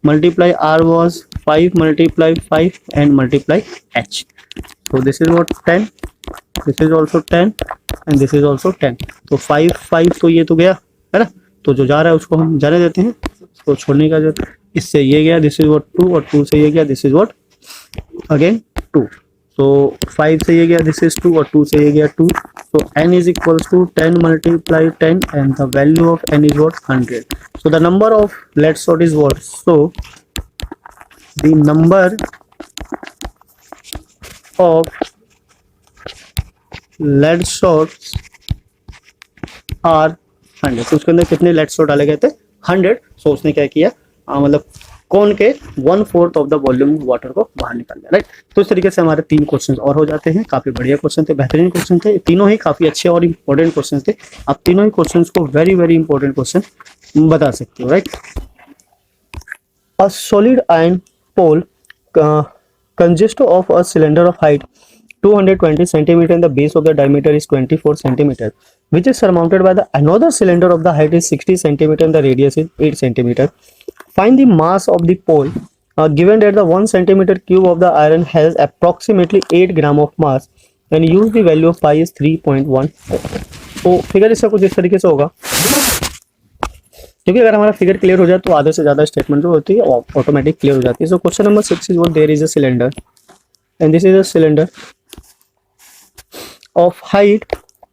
multiply r was 5 multiply 5 and multiply h। so this is what 10, this is also 10 and this is also 10। तो 5 तो ये तो गया, है ना, तो जो जा रहा है उसको हम जाने देते हैं, उसको छोड़ने का जो, इससे ये गया, दिस इज व्हाट 2 और 2 से ये गया, दिस इज व्हाट अगेन 2। तो 5 से ये गया, दिस इज 2, और 2 से ये गया 2, so n is equals to 10 multiply 10 and the value of n is what, 100. So the number of lead shot is what, so the number of lead shots are 100. तो उसके अंदर कितने लेड शॉट डाले गए थे, 100. सो उसने क्या किया, मतलब कौन के 1/4 ऑफ द वॉल्यूम वाटर को बाहर निकाल दिया, राइट. तो इस तरीके से हमारे 3 क्वेश्चन और हो जाते हैं. काफी बढ़िया क्वेश्चन थे, बेहतरीन क्वेश्चन थे, तीनों ही काफी अच्छे और इंपॉर्टेंट क्वेश्चन थे. आप तीनों ही क्वेश्चन को वेरी वेरी इंपॉर्टेंट क्वेश्चन बता सकते हो, right. A solid iron pole consists of a cylinder of height 220 centimeter and the base of the diameter is 24 centimeter, which is surmounted by the another cylinder of the height is 60 centimeter and the radius is 8 centimeter. Find the mass of the pole given that the 1 centimeter cube of the iron has approximately 8 gram of mass and use the value of pi is 3.1. तो figure इसका कुछ इस तरीके से होगा, क्योंकि अगर हमारा फिगर क्लियर हो जाए तो आधे से ज्यादा स्टेटमेंट जो होती है ऑटोमेटिक क्लियर हो जाती है. So question number 6 is what, there is a cylinder and this is a cylinder of height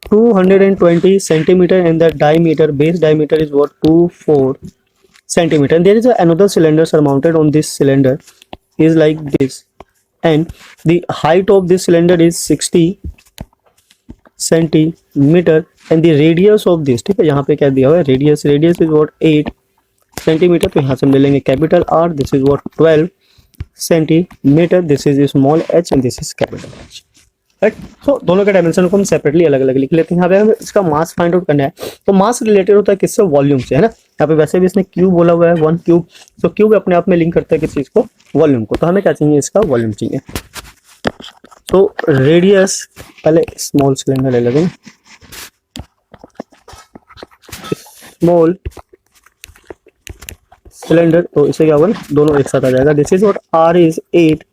220 centimeter and the diameter, base diameter is what, 24 centimeter, and there is another cylinder surmounted on this cylinder is like this, and the height of this cylinder is 60 centimeter and the radius of this, ठीक है, यहाँ पे क्या दिया हुआ है, radius is what 8 centimeter. तो यहाँ से हम ले लेंगे capital R, this is what 12 centimeter, this is small h and this is capital H, right. So दोनों के डायमेंशन को हम सेपरेटली अलग अलग लिख लेते हैं. यहाँ पे हमें इसका मास फाइंड आउट करना है, तो मास रिलेटेड होता है किससे, वॉल्यूम से, है ना. यहाँ पे वैसे भी इसने क्यूब बोला हुआ है, 1 क्यूब, तो क्यूब अपने आप में लिंक करता है किस चीज को, वॉल्यूम को. तो हमें क्या चाहिए, इसका वॉल्यूम चाहिए. तो रेडियस, पहले स्मॉल सिलेंडर ले लेंगे, स्मॉल सिलेंडर, तो इसे क्या होगा ना, दोनों एक साथ आ जाएगा. This is what, R is 8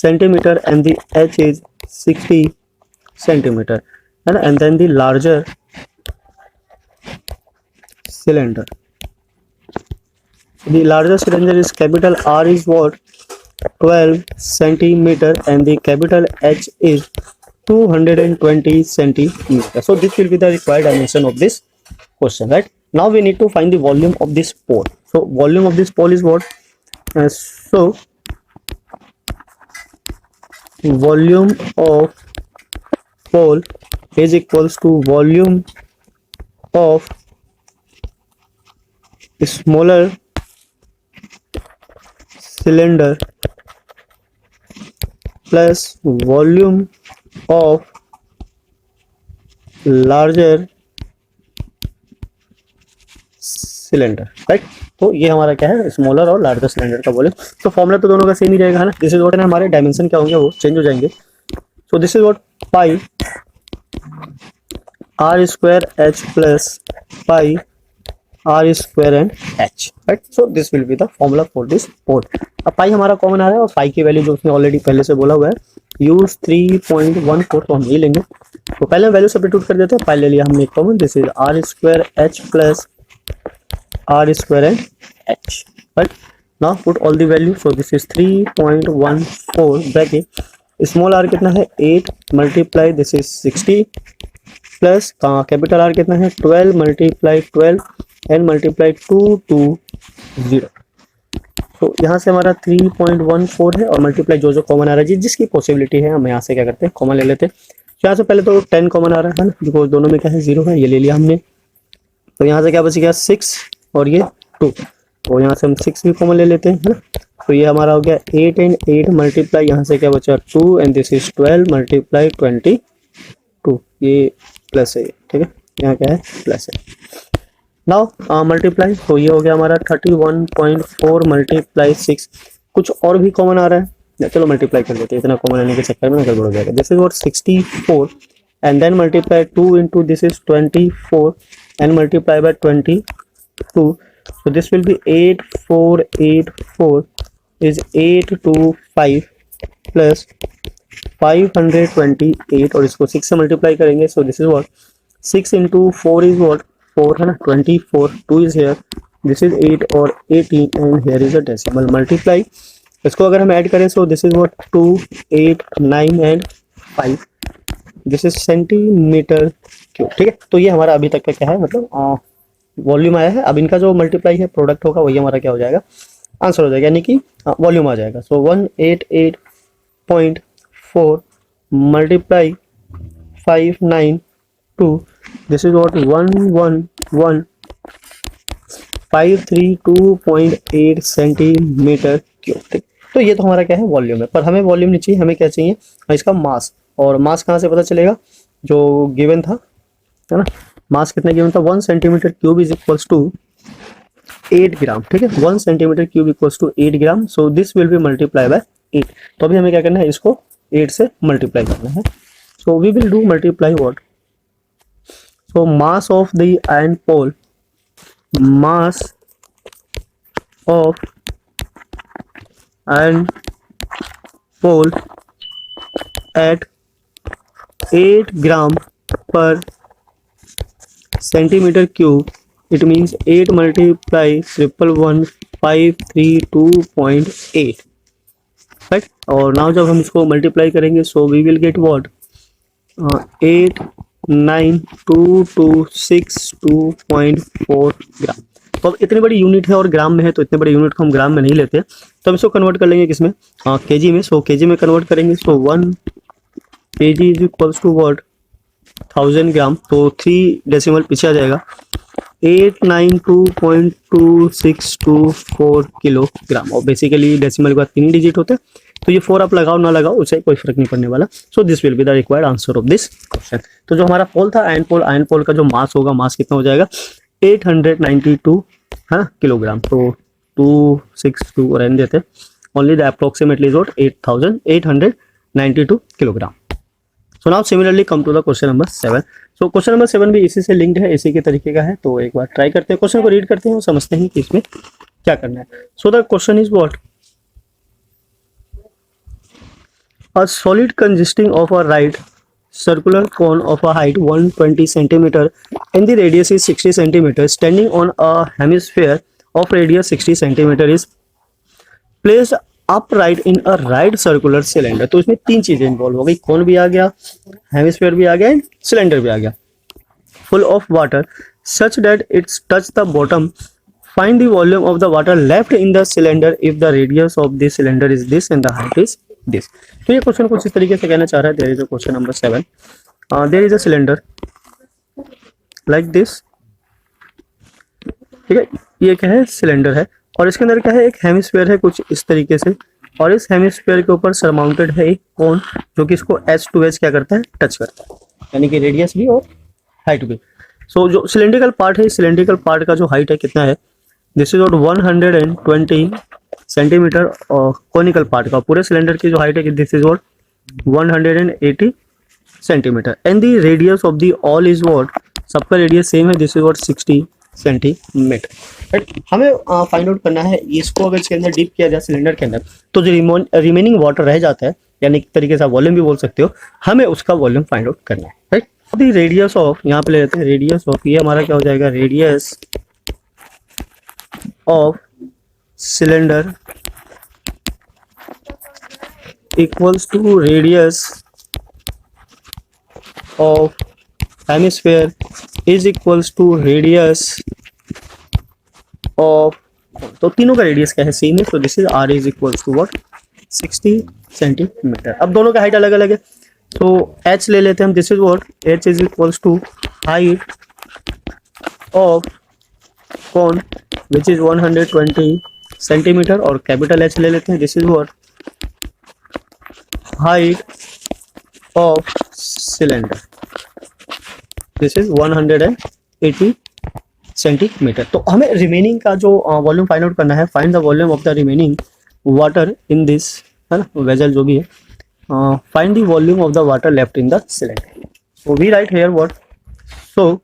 centimeter and the H is 60 centimeter, and then the larger cylinder, the larger cylinder is capital R is what, 12 centimeter and the capital H is 220 centimeter. So this will be the required dimension of this question, right. Now we need to find the volume of this pole. So volume of this pole is what, so volume of pole is equals to volume of smaller cylinder plus volume of larger cylinder, right. तो ये हमारा क्या है, smaller और larger cylinder का volume. तो formula तो दोनों का सेम ही रहेगा, है ना. दिस इज व्हाट, हमारे डायमेंशन क्या होंगे, वो चेंज हो जाएंगे. So this is what, pi are square H plus pi are square and H, right. So this will be the formula for this pole. अब पाई हमारा कॉमन आ रहा है और पाई की वैल्यू जो उसने ऑलरेडी पहले से बोला हुआ है, यूज 3.14, तो हम ये लेंगे. तो पहले वैल्यू सब्स्टिट्यूट कर देते हैं. पाई ले लिया हमने common, this is r square H plus R square and H, right. Now put all the value. So this is 3.14 bracket, small r कितना है 8 multiply this is 60 plus capital R कितना है 12 multiply 12 and multiply 220. तो यहाँ से हमारा 3.14 है और मल्टीप्लाई जो जो कॉमन आ रहा है, जिसकी पॉसिबिलिटी है हम यहाँ से क्या करते हैं, कॉमन ले लेते हैं. यहाँ से पहले तो 10 कॉमन आ रहा है ना, बिकॉज दोनों में क्या है 0 है, ये ले लिया हमने. तो यहाँ से क्या बच गया 6 और ये 2, तो यहाँ से हम 6 भी कॉमन ले लेते हैं, है ना. तो ये हमारा हो गया 8 एंड 8 मल्टीप्लाई, यहाँ से क्या बचा 2 एंड दिस इज 12 मल्टीप्लाई 22, ये प्लस है, ठीक है, यहाँ क्या है प्लस है. नाउ मल्टीप्लाई, तो ये हो गया हमारा 31.4 मल्टीप्लाई 6. कुछ और भी कॉमन आ रहा है, चलो मल्टीप्लाई कर लेते हैं, इतना कॉमन आने के चक्कर में गड़बड़ हो जाएगा. This is what 64 and then multiply 2 into this is 24 and multiply by 22, so this will be 8484 is 825 plus 528 और इसको 6 से मल्टीप्लाई करेंगे. so this is what 6 into 4 is what 4 है ना, 24, 2 is here, this is 8 और 18 and here is a decimal. multiply इसको अगर हम ऐड करें सो this is what 2, 8, 9 and 5, this is centimetre cube. ठीक है, तो ये हमारा अभी तक का क्या है, मतलब वॉल्यूम आया है। अब इनका जो मल्टीप्लाई है प्रोडक्ट होगा वही हमारा क्या हो जाएगा, आंसर हो जाएगा, यानी कि वॉल्यूम आ जाएगा। सो 188.4 multiply 592, this is what 111,532.8 centimetre cube. ठीक, तो ये तो हमारा क्या है, वॉल्यूम है। पर हमें वॉल्यूम नहीं चाहिए, हमें क्या चाहिए, इसका मास। और मास कहाँ से पता चलेगा, जो गिवन था, है ना, मास कितना गिवन था, 1 centimetre cube is equals to 8 gram. ठीक है, 1 centimetre cube equals to 8 gram. So this will be multiply by 8। तो अभी हमें क्या करना है, इसको 8 से मल्टीप्लाई करना है। So we will do multiply what, so mass of the iron pole, mass of iron pole at 8 gram per centimeter cube, it means 8 multiply 111,532.8, right? और नाउ जब हम इसको मल्टीप्लाई करेंगे so we will get what 89226.4 gram. तो अब इतनी बड़ी unit है और ग्राम में है, तो इतने बड़े यूनिट को हम ग्राम में नहीं लेते, तो हम इसको कन्वर्ट कर लेंगे किसमें, केजी में। सो केजी में कन्वर्ट करेंगे, so 1 kg is equals to what 1000 gram. तो 3 डेसिमल पीछे आ जाएगा, 892.2624 किलोग्राम। और बेसिकली डेसिमल के बाद 3 डिजिट होते हैं, तो ये 4 आप लगाओ ना लगाओ उससे कोई फर्क नहीं पड़ने वाला। सो this will be the required answer of this question. तो जो हमारा पोल था आयरन पोल का जो मास होगा, मास कितना हो जाएगा 892 है किलोग्राम। तो 262 रहने देते, only the approximately is what 892 kilogram. So now similarly come to the question number 7। So question number 7 भी इसी से लिंक्ड है, इसी के तरीके का है। तो एक बार ट्राई करते हैं, क्वेश्चन को रीड करते हैं और समझते हैं कि इसमें क्या करना है। So the question is what, a solid consisting of a right circular cone of a height 120 centimeter and the radius is 60 centimeter standing on a hemisphere of radius 60 centimeter is placed upright in a right circular cylinder। तो इसमें 3 चीजें involve हो गई, कोन भी आ गया, hemisphere भी आ गया, cylinder भी आ गया। full of water such that it's touch the bottom, find the volume of the water left in the cylinder if the radius of the cylinder is this and the height is this। तो ये question कुछ इस तरीके से कहना चाह रहा है, there is a question number 7, there is a cylinder like this. ठीक है, ये क्या है, सिलेंडर है, और इसके अंदर क्या है, एक हेमिस्फीयर है कुछ इस तरीके से, और इस हेमिस्फीयर के ऊपर सरमाउंटेड है एक कोन जो कि इसको एज टू एज क्या करता है, टच करता है, यानी कि रेडियस भी और हाइट भी। सो जो सिलेंड्रिकल पार्ट है, सिलेंड्रिकल पार्ट का जो हाइट है कितना है, दिस इज व्हाट 120 सेंटीमीटर, और कोनिकल पार्ट का पूरे सिलेंडर की जो हाइट है this is what 180 centimetre, and the radius of the all is what, सबका रेडियस सेम है, this is what 60 centimetre. Right, हमें फाइंड आउट करना है इसको, अगर इसके अंदर डीप किया जाए सिलेंडर के अंदर तो जो रिमेनिंग वाटर रह जाता है, यानी एक तरीके से वॉल्यूम भी बोल सकते हो, हमें उसका वॉल्यूम फाइंड आउट करना है। राइट, द रेडियस ऑफ, यहाँ पे ले लेते हैं रेडियस ऑफ, ये हमारा क्या हो जाएगा, radius of cylinder equals to radius of hemisphere is equals to radius of, तो तीनों का रेडियस क्या है, सेम है, तो this is r is equals to what 60 centimetre. अब दोनों का हाइट अलग अलग है, तो h ले लेते हैं हम, this is what h is equals to height of cone which is 120 centimetre, और कैपिटल H ले लेते हैं, this is what height of cylinder, this is 180 centimetre. तो हमें रिमेनिंग का जो वॉल्यूम फाइंड आउट करना है, find the volume of the remaining water in this, है ना, वेजल जो भी है, find the volume of the water left in the cylinder. So we write here what, so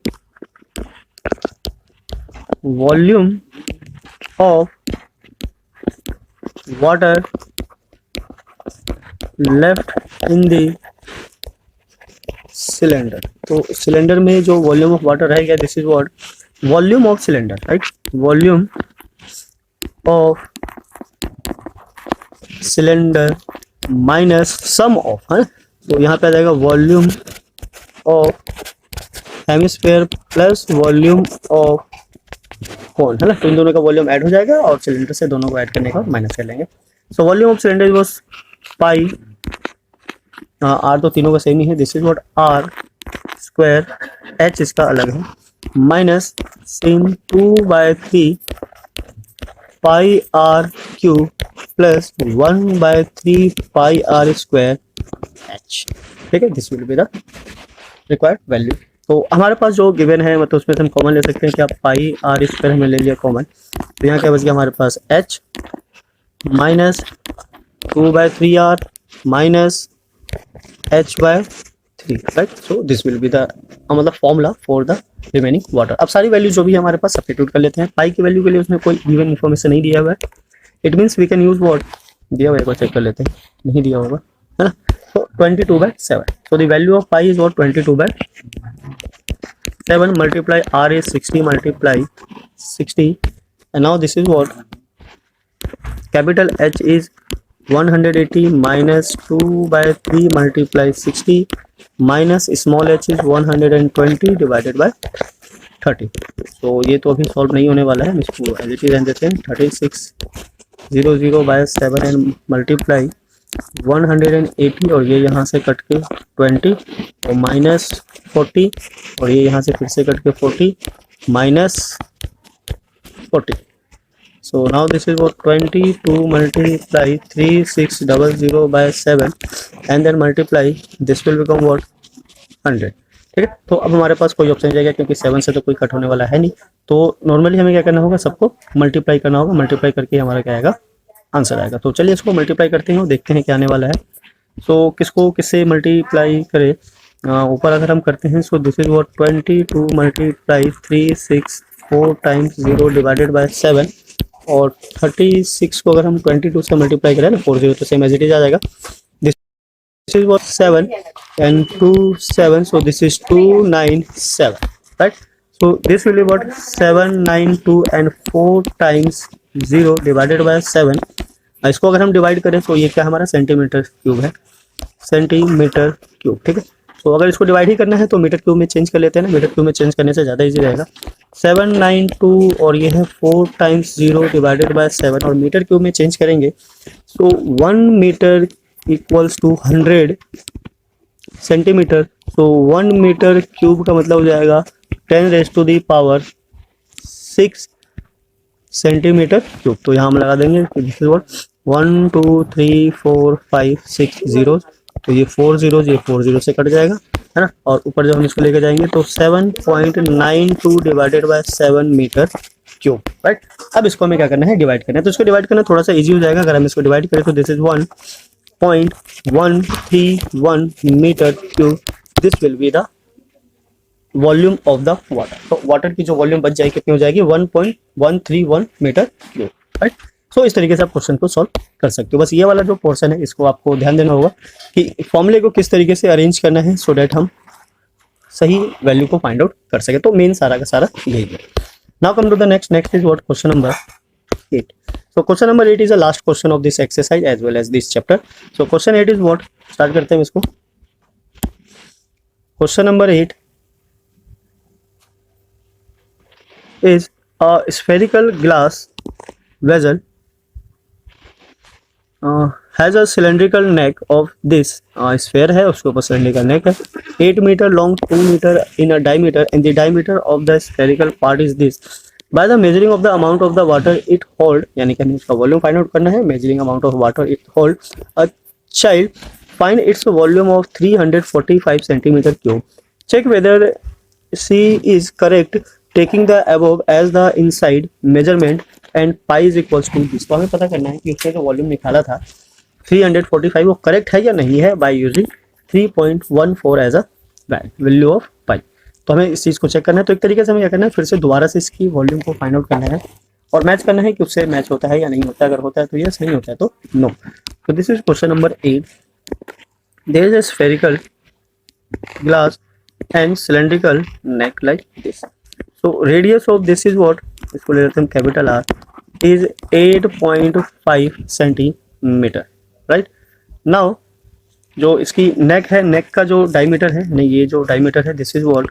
volume of water left in the cylinder, तो cylinder में जो volume of water रहेगा, this is what volume of cylinder, right, volume of cylinder minus sum of, है, तो यहाँ पे आ जाएगा volume of hemisphere plus volume of कोन, है ना। तो इन दोनों का वॉल्यूम ऐड हो जाएगा और सिलेंडर से दोनों को ऐड करने का माइनस कर लेंगे। So volume of cylinder was pi, r तो तीनों का सेम ही है, this is what r square, h इसका अलग है, minus sin 2/3 pi are cube plus 1/3 pi are square h, ठीक है। This will be the required value. तो हमारे पास जो गिवन है मतलब उसमें से हम कॉमन ले सकते हैं कि आप पाई आर स्क्वायर हमने ले लिया कॉमन, तो यहाँ क्या बच गया हमारे पास H minus 2/3 R minus h/3, right. So this will be the मतलब formula for the remaining water. अब सारी वैल्यू जो भी हमारे पास सब्स्टिट्यूट कर लेते हैं। पाई की वैल्यू के लिए उसमें कोई गिवन इन्फॉर्मेशन नहीं दिया हुआ है, it means we can use what, दिया हुआ है, चेक कर लेते हैं, नहीं दिया होगा, है ना। तो 22/7, so the value of pi is what 22/7 multiply r is 60 multiply 60, and now this is what capital H is 180 minus 2/3 multiply 60 minus small h is 120 divided by 30। so ये तो अभी सॉल्व नहीं होने वाला है, हम इसको एज इट इज रहने देते हैं। 3600/7 एंड मल्टीप्लाई 180 और ये यहाँ से कट के 20 और माइनस 40 और ये यहाँ से फिर से कट के 40 minus 40। So now this is what 22 multiply 3600/7 and then multiply this will become what 100, ठीक है। तो अब हमारे पास कोई ऑप्शन जाएगा क्योंकि 7 से तो कोई कट होने वाला है नहीं, तो नॉर्मली हमें क्या करना होगा, सबको मल्टीप्लाई करना होगा, मल्टीप्लाई करके हमारा क्या आएगा, आंसर आएगा। तो चलिए इसको मल्टीप्लाई करते हैं और देखते हैं क्या आने वाला है। सो किसको किससे मल्टीप्लाई करें, ऊपर अगर हम करते हैं, सो this is what 22 multiply 364 times 0 divided by 7 और 36 को अगर हम 22 से मल्टीप्लाई करें ना 40 तो सेम एज इट इज आ जाएगा। This is what 7 and 2 7, so this is 297, right। so this will be what 792 and 4 times 0 divided by 7। इसको अगर हम डिवाइड करें तो ये क्या हमारा सेंटीमीटर क्यूब है, सेंटीमीटर क्यूब, ठीक है। तो अगर इसको डिवाइड ही करना है तो मीटर क्यूब में चेंज कर लेते हैं ना, मीटर क्यूब में चेंज करने से ज़्यादा इजी रहेगा। 792 और ये है 4 टाइम्स 0 डिवाइडेड बाय 7 और मीटर क्यूब में चेंज करेंगे तो 1 मीटर इक्वल्स टू 100 सेंटीमीटर। तो 1 मीटर क्यूब का मतलब हो जाएगा 10⁻⁶ सेंटीमीटर क्यूब। तो यहाँ हम लगा देंगे 1 2 3 4 5 6 0, तो ये 4 0 ये 4 0 से कट जाएगा, है ना। और ऊपर जब हम इसको लेके जाएंगे तो 7.92 divided by 7 metre cube, right. अब इसको हमें क्या करना है, डिवाइड करना है। तो इसको डिवाइड करना थोड़ा सा इजी हो जाएगा अगर हम इसको डिवाइड करें तो this is 1.131 metre cube, this will be the volume of the water. तो वाटर की जो वॉल्यूम बच जाएगी कितनी हो जाएगी 1.131 मीटर क्यूब, राइट। सो इस तरीके से आप क्वेश्चन को सॉल्व कर सकते हो। बस ये वाला जो पोर्शन है इसको आपको ध्यान देना होगा कि फॉर्मूले को किस तरीके से अरेंज करना है सो डैट हम सही वैल्यू को फाइंड आउट कर सके। तो मेन सारा का सारा यही है। Now come to the next is what question number 8। So question number 8 is the last question of this exercise as well as this chapter. So question 8 is what? Start करते हैं इसको। Question number 8 is a spherical glass vessel has a cylindrical neck of this sphere है, उसके ऊपर cylindrical neck है, 8 meter long, 2 meter in a diameter and the diameter of the spherical part is this। By the measuring of the amount of the water it hold, यानी कि हमें इसका volume find out करना है, measuring amount of water it hold, a child find its volume of 345 centimeter cube, check whether C is correct taking the above as the inside measurement and pi is equals to this। तो हमें पता करना है कि उसने जो volume निकाला था 345 वो करेक्ट है या नहीं है by using 3.14 as a value of pi. तो हमें इस चीज़ को चेक करना है। तो एक तरीके से हमें क्या करना है, फिर से दोबारा से इसकी वॉल्यूम को फाइंड आउट करना है और मैच करना है कि उससे मैच होता है या नहीं होता है। अगर होता है तो यस, नहीं होता है तो नो। तो this is question number 8। There is a spherical glass and cylindrical neck like this. So radius of this is what, इसको ले लेते हैं capital r, is 8.5 centimetre centimetre, right. Now जो इसकी नेक है, नेक का जो डायमीटर है, नहीं ये जो डायमीटर है दिस इज व्हाट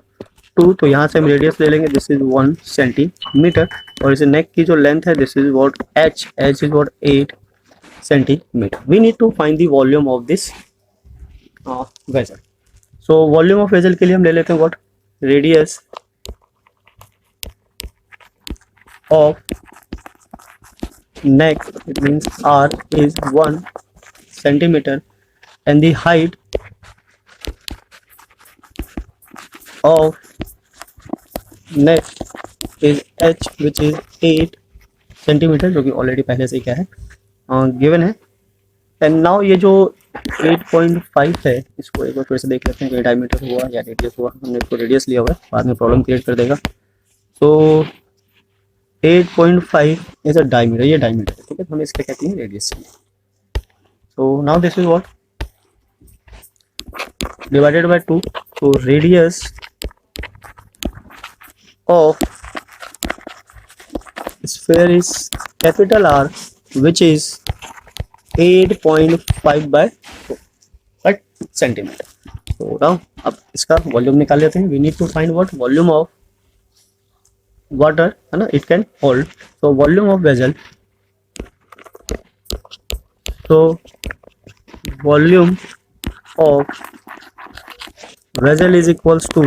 2, तो यहाँ से हम रेडियस ले लेंगे, दिस इज 1 सेंटीमीटर। और इस नेक की जो लेंथ है this is what h, h is what 8 centimetre. We need to find the volume of this vessel. So volume of vessel के लिए हम ले लेते हैं what radius of neck, it means r is 1 centimeter and the height of neck is h which is 8 centimeter, जो कि already पहले से क्या है गिवन है। एंड नाउ ये जो 8.5 है इसको एक बार फिर से देख लेते हैं कि डायमीटर हुआ या रेडियस हुआ। हमने इसको रेडियस लिया हुआ है, बाद में प्रॉब्लम क्रिएट कर देगा। तो 8.5 इज अ डायमीटर, ये डायमीटर है, ठीक है। तो हमें इसका कहते हैं radius. So now this is what divided by 2, तो radius of sphere is capital R which is 8.5 by 4, right centimetre. तो नाउ अब इसका वॉल्यूम निकाल लेते हैं। We need to find what volume of water, है ना, इट कैन होल्ड। तो वॉल्यूम ऑफ वेसल, तो volume of vessel is equals to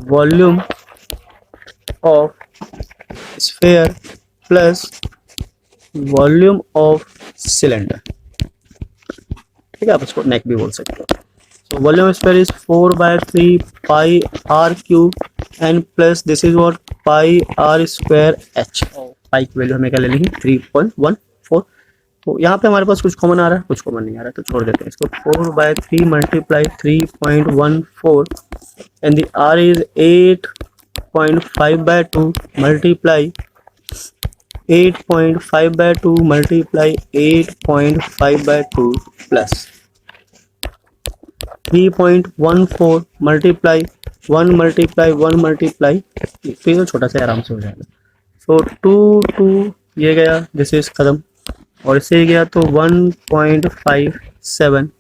volume of sphere plus volume of cylinder, ठीक है। आप इसको नेक भी बोल सकते हो। So volume of sphere is 4/3 pi r cube and plus this is what pi r square h। पाई की वैल्यू हमें क्या ले लेंगे 3.14। तो यहाँ पे हमारे पास कुछ कॉमन आ रहा है, कुछ कॉमन नहीं आ रहा है, तो छोड़ देते हैं इसको। 4/3 multiply 3.14 and the r is 8.5/2 multiply 8.5/2 multiply 8.5/2 plus 3.14 multiply 1 multiply 1 multiply, तो ये छोटा सा आराम से हो जाएगा। सो 2 ये गया, दिस इज खत्म, और इससे गया तो 1.57,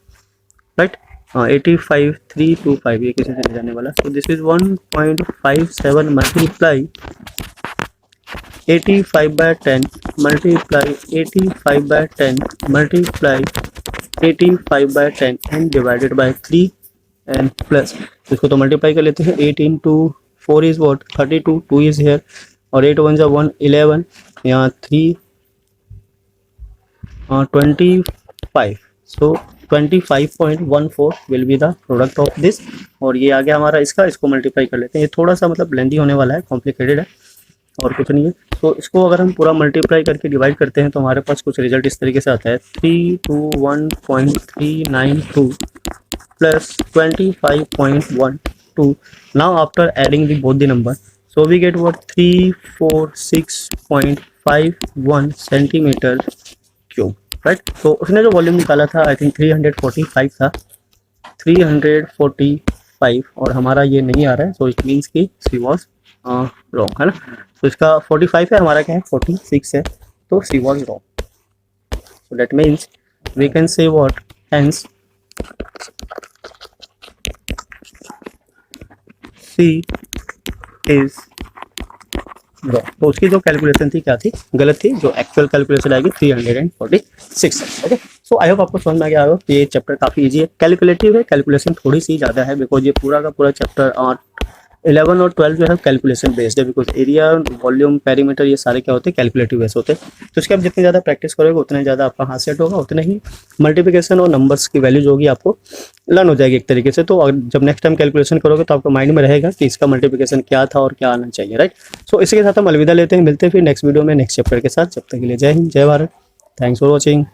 राइट। 85,325 ये किसी से नहीं जाने वाला। तो this is 1.57 multiply 85/10 multiply 85/10 multiply 85/10 and divided by 3 and plus, इसको तो मल्टीप्लाई कर लेते हैं। 8 into 4 is what 32, 2 is here, और 8 1 1 11, यहाँ 3 25, सो 25.14 will be the product of this. और ये आ गया हमारा इसका, इसको मल्टीप्लाई कर लेते हैं। ये थोड़ा सा मतलब लेंदी होने वाला है, कॉम्प्लिकेटेड है और कुछ नहीं है। तो इसको अगर हम पूरा मल्टीप्लाई करके डिवाइड करते हैं तो हमारे पास कुछ रिजल्ट इस तरीके से आता है 321.392 plus 25.12। Now after adding the both the number, so we get what 346.51 centimetre cube, right. तो उसने जो वॉल्यूम निकाला था आई थिंक 345 था, 345, और हमारा ये नहीं आ रहा है। सो इट मीन्स कि सी वॉज रॉन्ग, है ना। तो इसका 45 है, हमारा क्या है 46 है, तो C was wrong. So that means we can say what hence C is wrong. तो उसकी जो कैलकुलेशन थी क्या थी, गलत थी। जो एक्चुअल कैलकुलेशन आएगी 346 है। ओके, सो आई होप आपको समझ में आ गया होगा। ये चैप्टर काफी इजी है, कैलकुलेटिव है, कैलकुलेशन थोड़ी सी ज़्यादा है बिकॉज ये पूरा का पूरा चैप्टर 11 और 12 जो है कैलकुलेशन बेस्ड है। बिकॉज एरिया, वॉल्यूम, पेरीमीटर ये सारे क्या होते हैं कैलकुलेटिव बेस्ड होते हैं। तो इसके आप जितनी ज़्यादा प्रैक्टिस करोगे उतना ज़्यादा आपका हाथ सेट होगा, उतना ही मल्टीप्लिकेशन और नंबर्स की वैल्यू जो होगी आपको लर्न हो जाएगी एक तरीके से। तो जब नेक्स्ट टाइम कैलकुलेशन करोगे तो आपको माइंड में रहेगा कि इसका मल्टीप्लिकेशन क्या था और क्या आना चाहिए, राइट। सो इसी के साथ हम अलविदा लेते हैं, मिलते हैं फिर नेक्स्ट वीडियो में नेक्स्ट चैप्टर के साथ। जब तक के लिए जय हिंद, जय भारत, थैंक्स फॉर वॉचिंग।